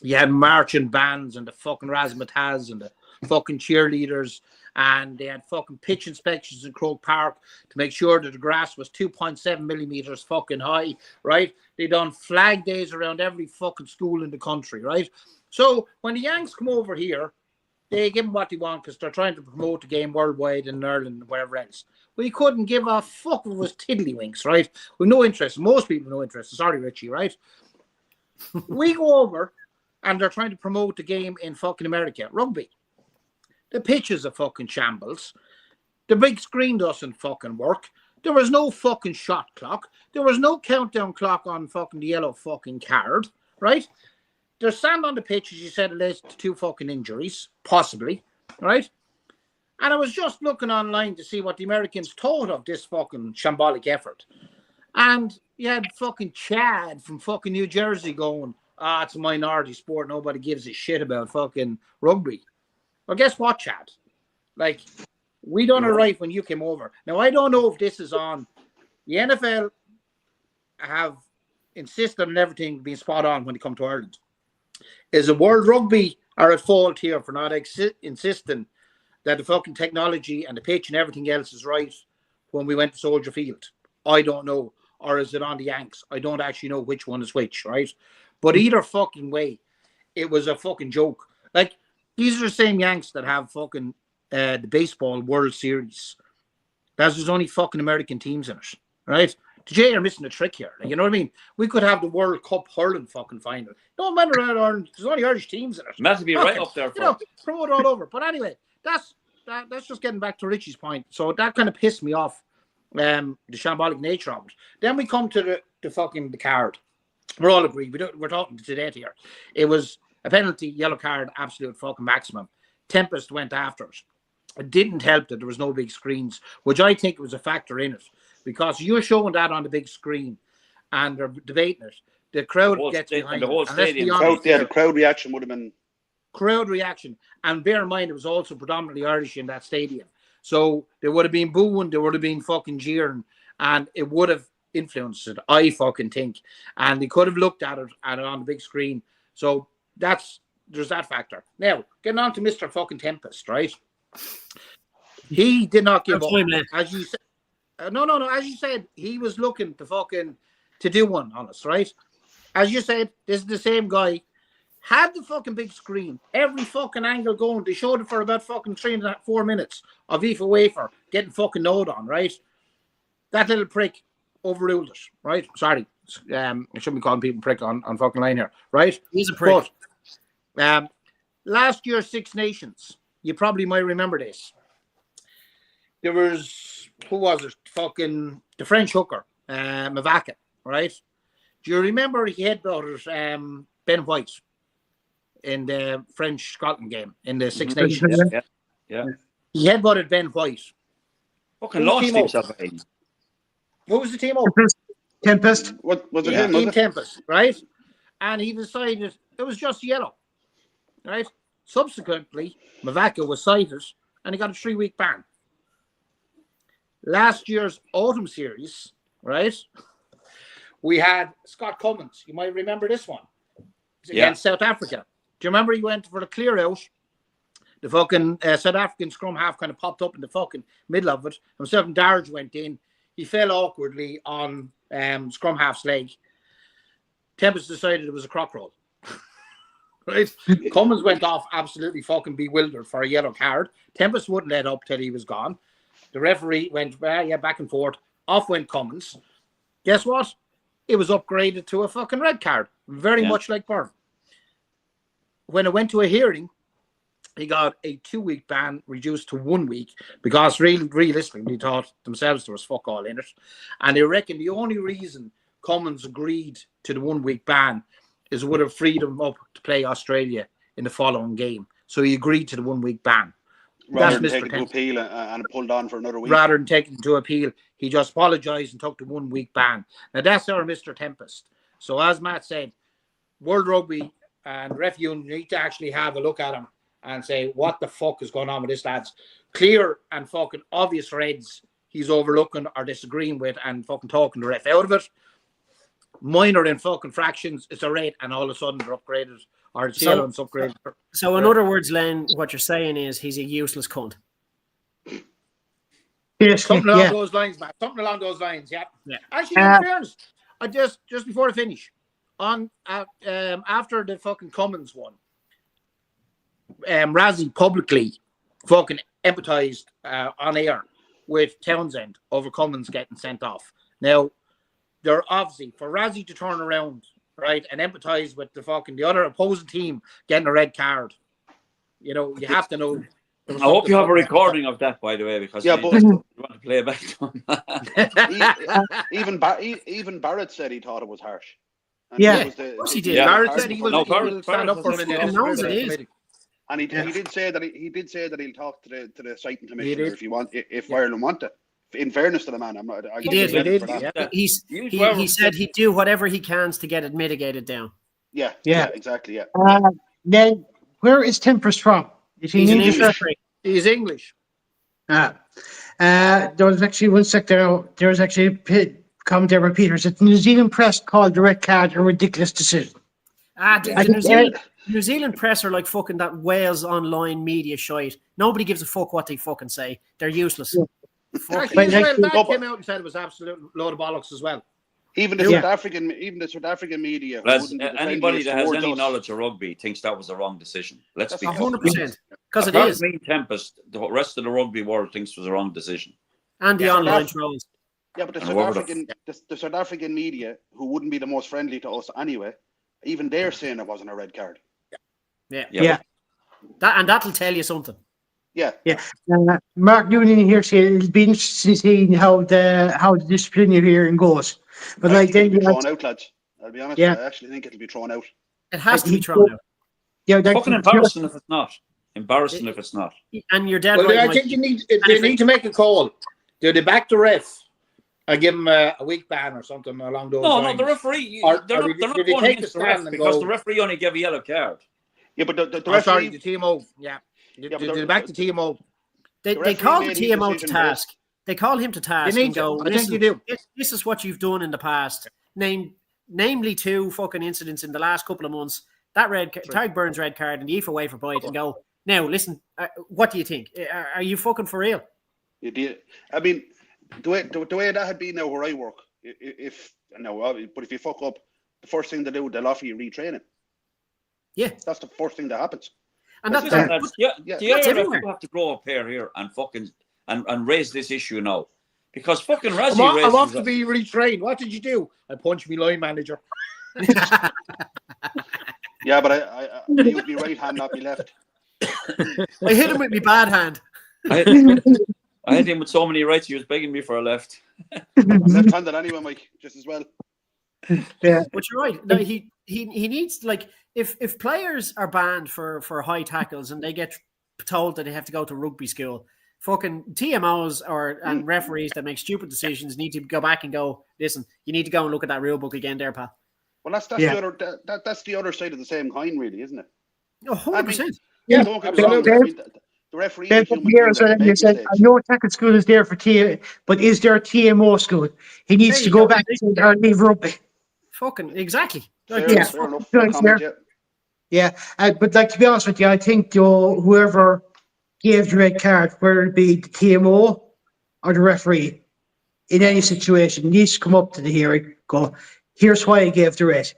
You had marching bands and the fucking razzmatazz and the fucking cheerleaders, and they had fucking pitch inspections in Croke Park to make sure that the grass was 2.7 millimeters fucking high, right? They done flag days around every fucking school in the country, right? So when the Yanks come over here, they give them what they want because they're trying to promote the game worldwide in Ireland and wherever else. We couldn't give a fuck if it was tiddlywinks, right? With no interest. Most people no interest. Sorry, Richie, right? We go over and they're trying to promote the game in fucking America. Rugby. The pitch is a fucking shambles. The big screen doesn't fucking work. There was no fucking shot clock. There was no countdown clock on fucking the yellow fucking card, right? There's sand on the pitch, as you said, it leads to 2 fucking injuries, possibly, right? And I was just looking online to see what the Americans thought of this fucking shambolic effort. And you had fucking Chad from fucking New Jersey going, it's a minority sport. Nobody gives a shit about fucking rugby. Well, guess what, Chad? Like, we done it right when you came over. Now, I don't know if this is on. The NFL have insisted on everything being spot on when they come to Ireland. Is the World Rugby are at fault here for not insisting that the fucking technology and the pitch and everything else is right when we went to Soldier Field? I don't know. Or is it on the Yanks? I don't actually know which one is which, right? But either fucking way, it was a fucking joke. Like, these are the same Yanks that have fucking the baseball World Series. There's only fucking American teams in it, right? The J are missing a trick here. Like, you know what I mean? We could have the World Cup hurling fucking final. No matter that, there's only Irish teams in it. Meant to be right up there. You know, promote all over. But anyway, that's just getting back to Richie's point. So that kind of pissed me off. The shambolic nature of it. Then we come to the card. We're all agreed. We're talking to death here. It was a penalty, yellow card, absolute fucking maximum. Tempest went after it. It didn't help that there was no big screens, which I think was a factor in it, because you're showing that on the big screen and they're debating it. The crowd gets behind the whole it. stadium. The crowd reaction would have been crowd reaction. And bear in mind, it was also predominantly Irish in that stadium. So there would have been booing, there would have been fucking jeering, and it would have influenced it, I fucking think. And they could have looked at it on the big screen. So there's that factor. Now, getting on to Mr. fucking Tempest, right? He did not give up. As you said, no. As you said, he was looking to do one on us, right? As you said, this is the same guy. Had the fucking big screen, every fucking angle going. They showed it for about fucking 3.5-4 minutes of Aoife Wafer getting fucking node on, right? That little prick overruled it, right? Sorry. I shouldn't be calling people prick on fucking line here, right? He's a prick. But, last year, Six Nations, you probably might remember this. There was, who was it? Fucking the French hooker, Mavaka, right? Do you remember he headbutted Ben White in the French-Scotland game in the Six Nations? Yeah. He headbutted Ben White. Fucking launched himself. What was the team up? Tempest. what was it? Yeah, Him, was Team it? Tempest, right? And he decided it was just yellow, right? Subsequently, Mavaka was cited and he got a 3-week ban. Last year's autumn series, right? We had Scott Cummins. You might remember this one. It's against South Africa. Do you remember he went for the clear out? The fucking South African scrum half kind of popped up in the fucking middle of it. Himself and Darge went in. He fell awkwardly on scrum half's leg. Tempest decided it was a crock roll. Right? Cummins went off absolutely fucking bewildered for a yellow card. Tempest wouldn't let up till he was gone. The referee went, back and forth. Off went Cummins. Guess what? It was upgraded to a fucking red card. Very much like Byrne. When it went to a hearing, he got a 2-week ban reduced to 1 week because realistically, they thought themselves there was fuck all in it. And they reckon the only reason Cummins agreed to the 1-week ban is it would have freed him up to play Australia in the following game. So he agreed to the 1-week ban. Rather than taking to appeal and pulled on for another week. Rather than taking to appeal, he just apologised and took the 1-week ban. Now that's our Mr. Tempest. So as Matt said, World Rugby and Ref Union need to actually have a look at him and say, what the fuck is going on with this, lads? Clear and fucking obvious reds he's overlooking or disagreeing with and fucking talking the ref out of it. Minor in fucking fractions, it's a red, and all of a sudden they're upgraded, or the yellow's upgraded. So in other words, Len, what you're saying is he's a useless cunt. Something along those lines, man. Something along those lines, yeah. Actually, in fairness, I just before I finish, after the fucking Cummins one, Razzie publicly fucking empathised on air with Townsend over Cummins getting sent off. Now, they're obviously, for Razzie to turn around, right, and empathise with the other opposing team getting a red card, you know, you have to know. I hope you have a recording of that, by the way, because but you want to play it back to him. even Barrett said he thought it was harsh. And of course he did. Barrett said he will stand up for him in the committee. And he did say that he'll talk to the citing commissioner if Ireland want it. In fairness to the man, He did. He said he'd do whatever he can to get it mitigated down. Yeah, exactly. Yeah. Then where is Tempest from? Is he English? He's English. There was actually one sec there. There was actually a comment there by Peter. Said the New Zealand press called the red card a ridiculous decision. The New Zealand press are like fucking that Wales online media shite. Nobody gives a fuck what they fucking say. They're useless. Actually, But, Israel like, Dad came out and said it was absolute load of bollocks as well. Even the South African media, who Lads, wouldn't be the anybody friendliest that has towards any us. knowledge of rugby thinks that was the wrong decision. Let's be 100%. Because it Apart is. from me, Tempest, the rest of the rugby world thinks it was the wrong decision. And the online trolls. Yeah, but the South African media, who wouldn't be the most friendly to us anyway, even they're saying it wasn't a red card. Yeah. That'll tell you something. Yeah. Mark Noonan here said it'll be interesting to see how the disciplinary hearing goes. But I like think then it'll be thrown out, lads. I'll be honest. Yeah. I actually think it'll be thrown out. It has to be thrown out. Yeah, It's fucking embarrassing if it's not. Embarrassing if it's not. And you're dead Well, right. I Mike. think they need to make a call. Do they back the ref and give him a week ban or something along those lines? No, the referee. Or They're did not they going take against the the ref stand and because go- the referee only gave a yellow card. Yeah, but the Oh, referee. sorry, the TMO. Yeah. but Did they back the TMO? They referee call the made his TMO to decision task. They call him to task They need and go, to. I think listen, you do. this is what you've done in the past. Namely 2 fucking incidents in the last couple of months. That Tariq Burns red card and the Aoife Wafer bite and go, now listen, what do you think? Are you fucking for real? I mean, the way that had been now where I work, but if you fuck up, the first thing they do, they'll offer you retraining. Yeah. That's the first thing that happens. And Listen, that's lads, Yeah. the That's IRF everywhere. have to grow up here and fucking and raise this issue now. Because fucking Razzie I'm off raises to be retrained. What did you do? I punched my line manager. Yeah, but I use my right hand, not my left. I hit him with my bad hand. I had him with so many rights, he was begging me for a left. I'm left-handed anyway, Mike, just as well. Yeah. But you're right. No, he needs, like, if players are banned for high tackles and they get told that they have to go to rugby school, fucking TMOs and referees that make stupid decisions need to go back and go, listen, you need to go and look at that rule book again there, pal. Well, that's the other side of the same coin, really, isn't it? Oh, 100%. Yeah, Don't get me wrong. absolutely. I mean, the referee is a human being that can they make said, I mistakes. know tackle school is there for but is there a TMO school? He needs There to you go go. back and leave rugby. Fucking, exactly. Like, Fair, Yeah. fair enough. Fair Comment, enough. yeah. Yeah, but like, to be honest with you, I think whoever gave the red card, whether it be the TMO or the referee, in any situation, needs to come up to the hearing, go, here's why I gave the red.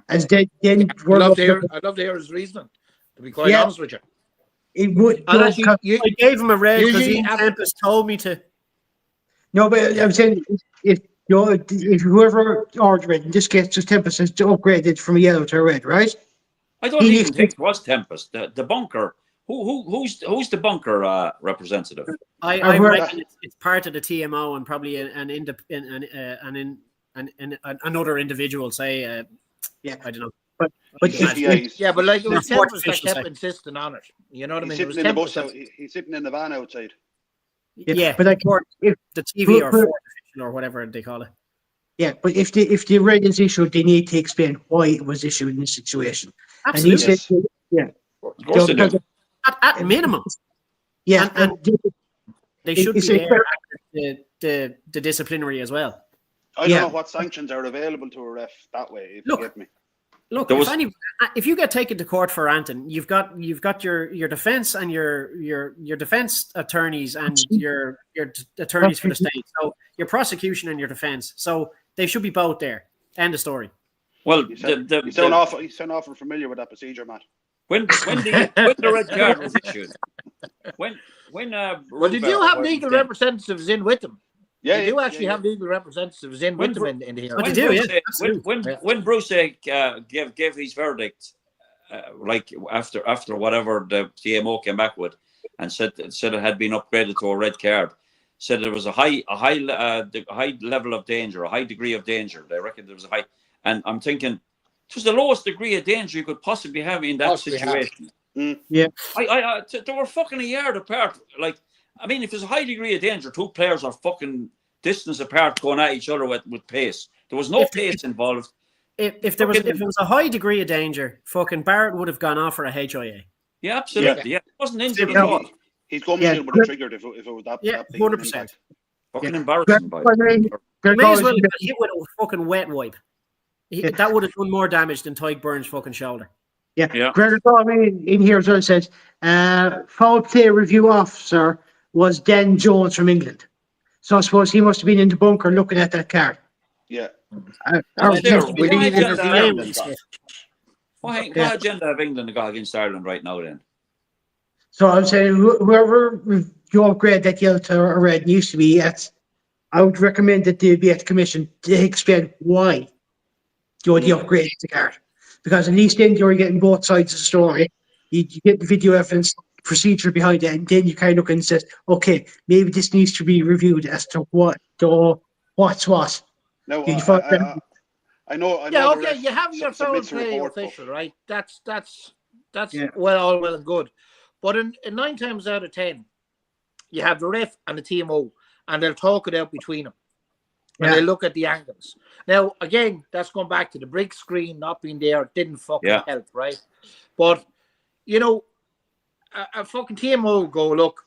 As then I'd love to hear his reasoning, to be quite honest with you. it would. Unless no, I gave him a red because Usually Ian after- Tempest told me to. no, but I'm saying if whoever ordered it, in this case, just Tempest has to upgrade it from a yellow to a red, right? I don't He even needs think it was Tempest. The bunker. Who's the bunker representative? I heard reckon it's part of the TMO and probably another individual. Say, Yeah. I don't know. But CPIs. Yeah, but like it was Yeah, sports Tempest that officials, kept like. insisting on it. You know what I mean? He's It was sitting in the bus. Tempest. He's sitting in the van outside. Yeah, but like, if the TV or fourth official or whatever they call it. yeah, but if the red is issued, they need to explain why it was issued in this situation. Absolutely. And he said, yeah, Of course they do. At minimum, yeah, And they should be it's there after the disciplinary as well. I Yeah. don't know what sanctions are available to a ref that way, if Look, you get me. Look, There was- if you get taken to court for ranting, you've got your defense and your defense attorneys and your attorneys for the state. So your prosecution and your defense. So they should be both there. End of story. Well, You sound awful familiar with that procedure, Matt. when the red card was issued, when Well, they do have legal representatives in with them. Yeah, They do actually have legal representatives in with them in the hearing. They do, yeah. When Bruce gave his verdict, like after whatever the TMO came back with, and said it had been upgraded to a red card, said there was a high level of danger, a high degree of danger. They reckon there was a high, and I'm thinking it was the lowest degree of danger you could possibly have in that situation. Yeah. They were fucking a yard apart. Like, I mean, if there's a high degree of danger, two players are fucking distance apart going at each other with pace. There was no pace involved. If there was a high degree of danger, fucking Barrett would have gone off for a HIA. Yeah, absolutely. Yeah, it wasn't injured at all. He's going to would have triggered if it was that. Yeah, that big 100%. Fucking embarrassing. May May as well have got hit with a fucking wet wipe. That would have done more damage than Tyke Burns' fucking shoulder. Yeah. Gregor Thorne in here as well says, foul play review officer was Dan Jones from England. So I suppose he must have been in the bunker looking at that card. Yeah. What's their, we what leave in agenda the have game. England got? What agenda have England got against Ireland right now then? So I'm saying whoever you upgrade that yellow to a red needs to be at. I would recommend that they be at the commission to explain why you upgrade the card. Because at least then you're getting both sides of the story. You get the video evidence procedure behind it, and then you kind of look and say, okay, maybe this needs to be reviewed as to what's what. No, You find I know. Yeah, the okay, ref you have your foul submits a play report, but- official, right? That's Yeah. all well and good. But in 9 times out of 10, you have the ref and the TMO, and they'll talk it out between them. And Yeah. they look at the angles. Now, again, that's going back to the big screen not being there. It didn't fucking help, right? But, you know, a fucking TMO go, look,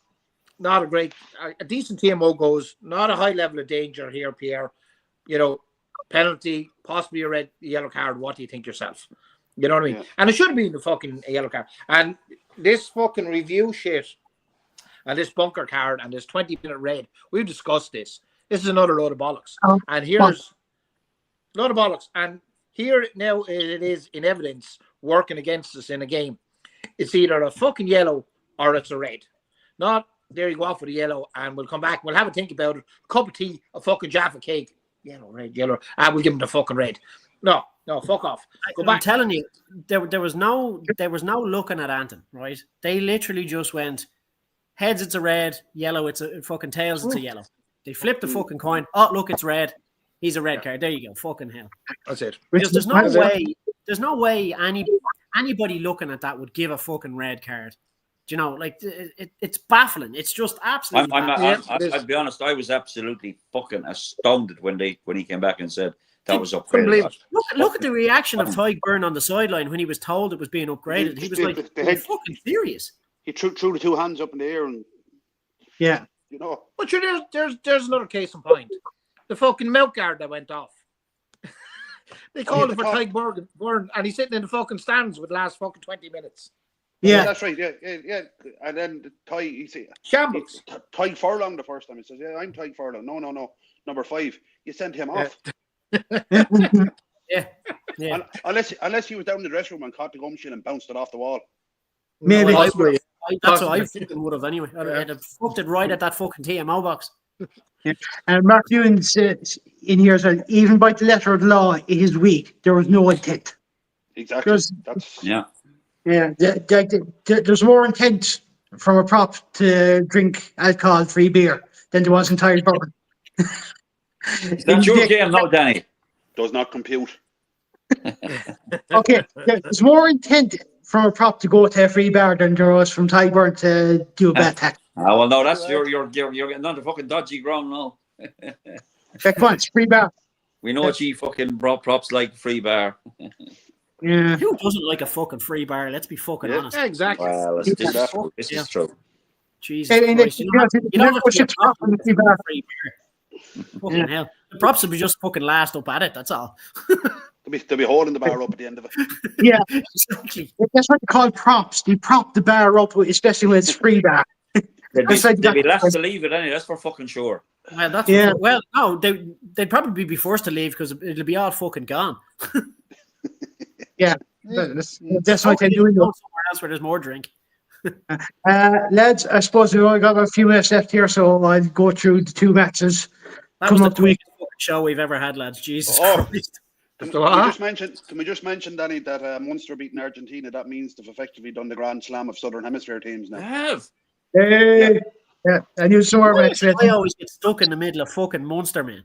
not a decent TMO goes, not a high level of danger here, Pierre. You know, penalty, possibly a yellow card. What do you think yourself? You know what I mean? Yeah. And it should have been the fucking yellow card. And this fucking review shit and this bunker card and this 20-minute red, we've discussed this. This is another load of bollocks. And here's a load of bollocks. And here now it is in evidence working against us in a game. It's either a fucking yellow or it's a red. Not, there you go off with a yellow and we'll come back. We'll have a think about it. A cup of tea, a fucking Jaffa cake. Yellow, red, yellow. We'll give them the fucking red. No, fuck off. Go back. I'm telling you, there was no looking at Anton, right? They literally just went, heads it's a red, yellow it's a fucking tails it's a yellow. They flipped the fucking coin. Oh, look, it's red. He's a red card. There you go. Fucking hell. That's it. There's no way anybody looking at that would give a fucking red card. Do you know, like it's baffling. It's just absolutely. I'd be honest. I was absolutely fucking astounded when he came back and said that was upgraded. Look at the reaction of Tyke Byrne on the sideline when he was told it was being upgraded. He was like, "Are you fucking serious?" He threw the two hands up in the air and you know. But there's another case in point. The fucking milk guard that went off. They called him for Tyke Byrne, and he's sitting in the fucking stands with the last fucking 20 minutes. Yeah, that's right. Yeah. And then he said, Shambles. Tyke Furlong the first time. He says, "Yeah, I'm Tyke Furlong." No. Number 5. You sent him off. Yeah. Unless he was down in the dressing room and caught the gum shield and bounced it off the wall. maybe. No, that's what I fucking would have anyway. I'd have fucked it right at that fucking TMO box. And Mark Ewan says in here as well, even by the letter of the law, it is weak. There was no intent. Exactly. There's more intent from a prop to drink alcohol-free beer than there was in Tyre Byrne. That's your game now, Danny. Does not compute. Okay, there's more intent from a prop to go to a free bar than there was from Tyre Byrne to do a bad tackle. Well, no, that's you're getting on the fucking dodgy ground now. Come on, it's free bar. We know what you fucking props like free bar. Yeah. Who doesn't like a fucking free bar? Let's be fucking honest. Yeah, exactly. Well, this is true. Jesus Christ. You don't have to get prop on the free bar. Fucking hell. The props will be just fucking last up at it, that's all. They'll be holding the bar up at the end of it. Yeah. Exactly. That's what they call props. They prop the bar up, especially when it's free bar. They'd be last to leave it anyway, that's for fucking sure. Well, no, they'd probably be forced to leave because it'll be all fucking gone. Yeah, that's what they're doing. Go somewhere else where there's more drink. Lads, I suppose we've only got a few minutes left here, so I'll go through the two matches. That was the quickest fucking show we've ever had, lads. Jesus Christ. Can we just mention, Danny, that Munster beating Argentina? That means they've effectively done the Grand Slam of Southern Hemisphere teams now. They have. Hey, yeah, I knew some more matches. I always get stuck in the middle of fucking Munster, man.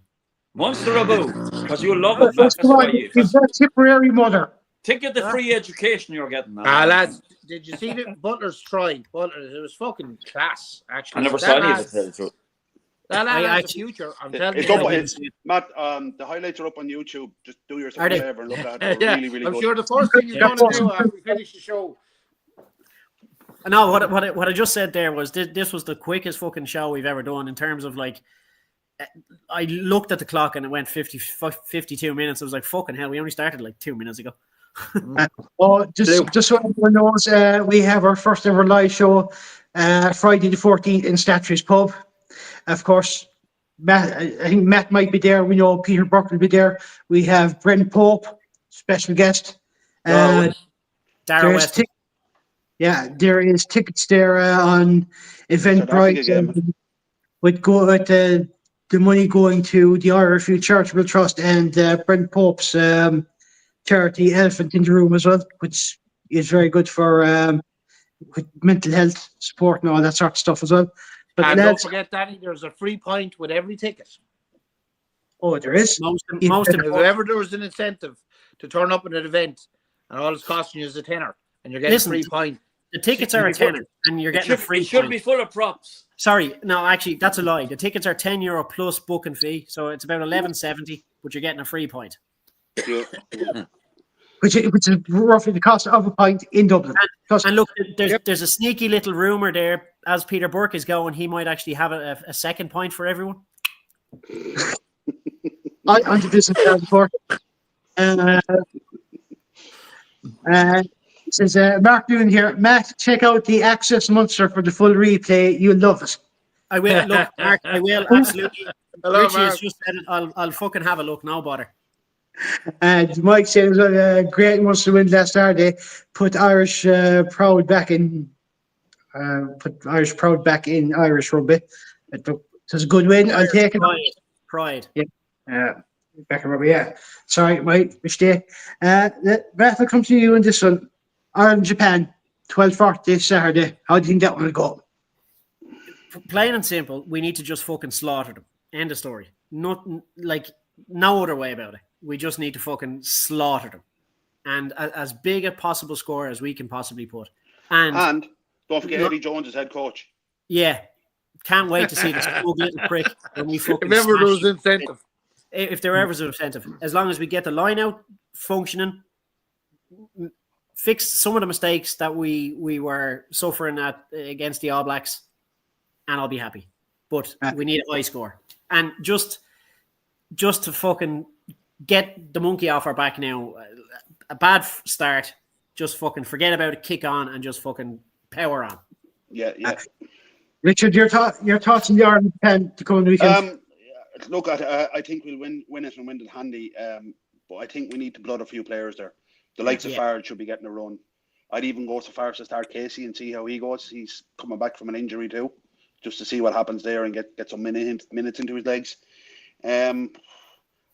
Munster about, because you love it, man. That's Come why on, you you've got a Tipperary mother. think of the free education you're getting now. Lads, did you see the Butler's try? Butler, it was fucking class, actually. I never saw any of it, to tell the truth. That has the future. I'm telling you. Matt, the highlights are up on YouTube. Just do yourself a favor and look at it. Yeah, really, really I'm good. sure the first thing you're going to do after we finish the show. No, what I just said there was this was the quickest fucking show we've ever done in terms of like. I looked at the clock and it went 52 minutes. I was like, fucking hell, we only started like 2 minutes ago. Just so everyone knows, we have our first ever live show Friday the 14th in Statuary's Pub. Of course, I think Matt might be there. We know Peter Burke will be there. We have Brent Pope, special guest. Darrell There's West. there is tickets there on Eventbrite with the money going to the Irish Youth Charitable Trust and Brent Pope's charity Elephant in the Room as well, which is very good for with mental health support and all that sort of stuff as well. But And lads, don't forget, Danny, there's a free pint with every ticket. there is. Most If important. ever there was an incentive to turn up at an event and all it's costing you is a tenner and you're getting Listen, a free pint. The tickets are a tenner, and you're getting a free It should pint. be full of props. Sorry, no, actually, that's a lie. The tickets are €10 plus booking fee, so it's about $11.70, but you're getting a free pint. Yeah. Which is roughly the cost of a pint in Dublin. And look, there's a sneaky little rumor there. As Peter Burke is going, he might actually have a second pint for everyone. On the business card before. Says Mark Doohan here. Matt, check out the Access Munster for the full replay. You'll love it. I will. Look, Mark, I will, absolutely. Hello, Richie Mark. has just said it. I'll fucking have a look, no bother. And Mike said it was a great Munster win last Saturday. Put Irish proud back in. Put Irish proud back in Irish rugby. It was a good win. I'll take it. Pride. Back in rugby. Yeah. Sorry, Mike. Mistake. Matt, I'll come to you in this one. Ireland Japan, 12:40 this Saturday. How do you think that one will go? Plain and simple, we need to just fucking slaughter them. End of story. Not like no other way about it. We just need to fucking slaughter them, and as big a possible score as we can possibly put. And don't forget Eddie Jones as head coach. Yeah, can't wait to see this smug little prick when we fucking. Remember, there was incentive. If there ever was an incentive, as long as we get the line out functioning, fix some of the mistakes that we were suffering at against the All Blacks, and I'll be happy. But we need a high score, and just to fucking get the monkey off our back now. A bad start, just fucking forget about it, kick on, and just fucking power on. Yeah. Richard, your thoughts on the Ireland Japan to come on the weekend? Look, I think we'll win it and win it handy. But I think we need to blood a few players there. The likes of Farrell should be getting a run. I'd even go so far as to start Casey and see how he goes. He's coming back from an injury too, just to see what happens there and get some minutes into his legs.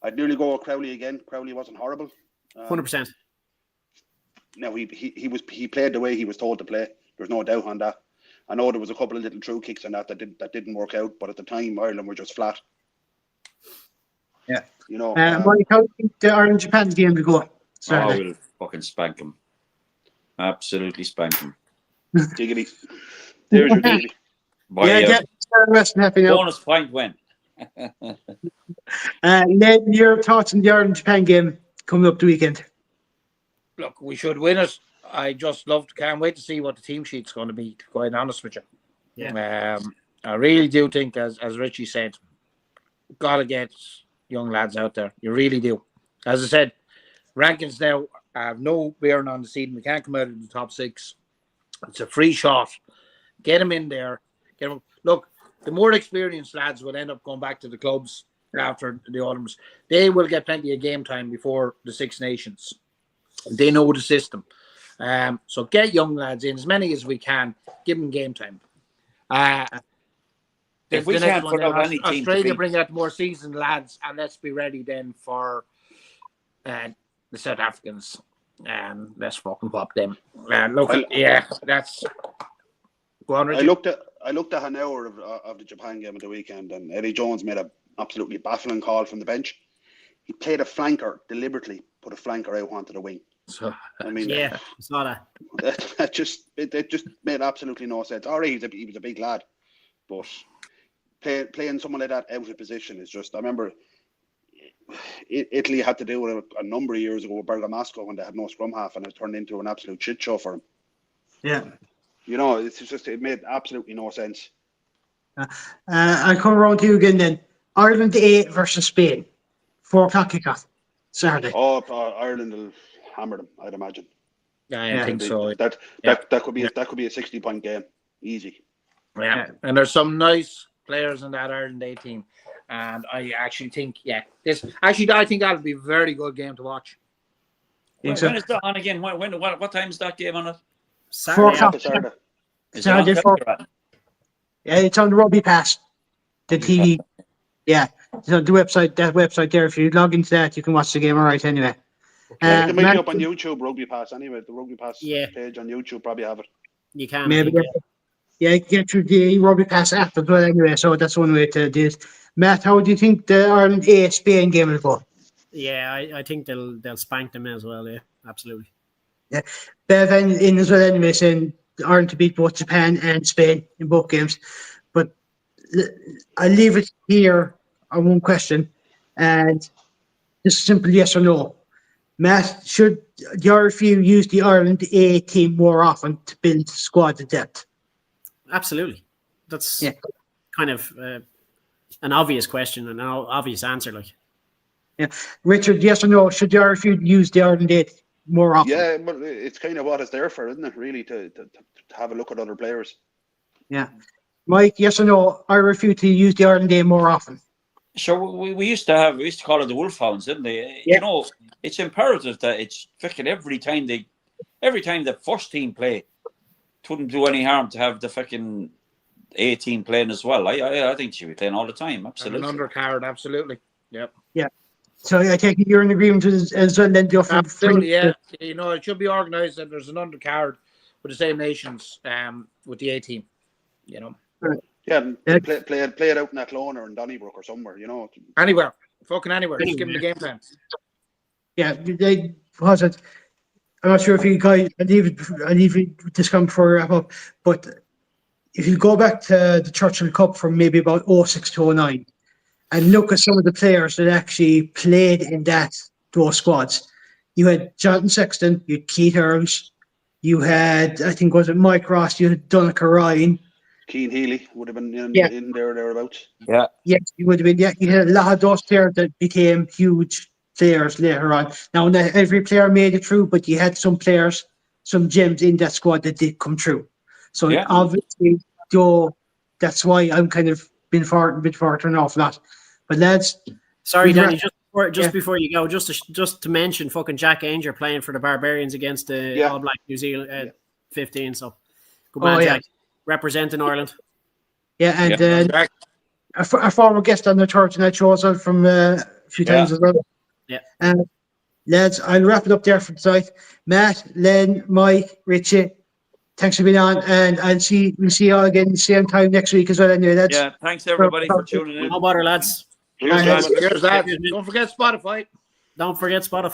I'd nearly go with Crowley again. Crowley wasn't horrible. 100%. No, he played the way he was told to play. There's no doubt on that. I know there was a couple of little true kicks on that didn't work out, but at the time Ireland were just flat. Yeah. You know. Mike, how do you think the Ireland Japan game will go? We'll fucking spank them. Absolutely spank them. Diggity. There's your diggity. Bonus point win. Ned, your thoughts on the Ireland Japan game coming up the weekend? Look, we should win it. I just can't wait to see what the team sheet's going to be, to be quite honest with you. Yeah. I really do think, as Richie said, got to get young lads out there. You really do. As I said, rankings now have no bearing on the season. We can't come out of the top 6. It's a free shot. Get them in there. Look, the more experienced lads will end up going back to the clubs after the autumns. They will get plenty of game time before the Six Nations. They know the system. So get young lads in, as many as we can. Give them game time. If we can't put out any team, Australia bring out more seasoned lads, and let's be ready then for the South Africans. Let's fucking pop them. That's. Go on, Richard. I looked at an hour of the Japan game at the weekend, and Eddie Jones made an absolutely baffling call from the bench. He played a flanker deliberately, put a flanker out onto the wing. So, I mean, I saw that. It just made absolutely no sense. All right, he was a big lad, but playing someone like that out of position is just. I remember Italy had to do it a number of years ago with Bergamasco when they had no scrum half, and it turned into an absolute shit show for him. Yeah. You know, it made absolutely no sense. I'll come around to you again then. Ireland A versus Spain. 4:00 kickoff. Saturday. Oh, Ireland will hammer them, I'd imagine. I think so. That could be a 60-point game. Easy. Yeah, and there's some nice players in that Ireland A team, and I actually think, I think that'll be a very good game to watch. Think When so. is that on again? What time is that game on it? Saturday 4 o'clock. afternoon. Saturday. Is it on Saturday, 4. Telegraph? Yeah, it's on the Rugby Pass. The TV. Yeah. So the website, that website there, if you log into that, you can watch the game all right anyway. It might Matt, be up on YouTube, Rugby Pass. Anyway, the Rugby Pass Yeah. page on YouTube probably have it. You can. I maybe. think, Yeah, you can get through the Rugby Pass app as well anyway, so that's one way to do it. Matt, how do you think the Ireland A Spain game will go? yeah, I think they'll spank them as well. Yeah, absolutely. Yeah. Bev in as well anyway, saying Ireland to beat both Japan and Spain in both games. But I leave it here on one question, and just simple yes or no. Matt, should the RFU use the Ireland A team more often to build squad depth? Absolutely. That's Yeah. kind of an obvious question and an obvious answer. Like, Yeah. Richard, yes or no, should the RFU use the Ireland A more often? Yeah, but it's kind of what it's there for, isn't it? Really, to have a look at other players. Yeah. Mike, yes or no, I refuse to use the Ireland A more often. Sure, we used to call it the Wolfhounds, didn't they? Yeah. You know, it's imperative that it's fucking every time the first team play, it wouldn't do any harm to have the fucking A team playing as well. I think they should be playing all the time. Absolutely. An undercard, absolutely. Yep. Yeah. So I take it you're in agreement with as well then, Duff. Absolutely, yeah. You know, it should be organised that there's an undercard with the same nations with the A team. You know. Yeah, play it out in Athlone or in Donnybrook or somewhere, you know. Anywhere. Fucking anywhere. Just give them the game plan. Yeah, they was it. I'm not sure if you guys I leave this come before we wrap up, but if you go back to the Churchill Cup from maybe about 06 to 09 and look at some of the players that actually played in those squads. You had Jonathan Sexton, you had Keith Earls, you had, I think, was it Mike Ross, you had Donica Ryan. Keane Healy would have been in there or thereabouts. Yeah. Yes, you would have been. Yeah, you had a lot of those players that became huge players later on. Now, not every player made it through, but you had some players, some gems in that squad that did come through. So obviously, Joe, that's why I'm kind of been for an awful lot. But lads, sorry, Danny, just before you go, just to mention, fucking Jack Ainger playing for the Barbarians against the All Black New Zealand 15. So, good man, Jack, representing Ireland. Yeah, and a former guest on the Thursday night show as well from a few times as well. Yeah. Lads, I'll wrap it up there for tonight. Matt, Len, Mike, Richie, thanks for being on, and we'll see you all again same time next week as well. Anyway, lads. Yeah, thanks everybody for tuning in. No bother, lads. Cheers, lads. Don't forget Spotify. Don't forget Spotify.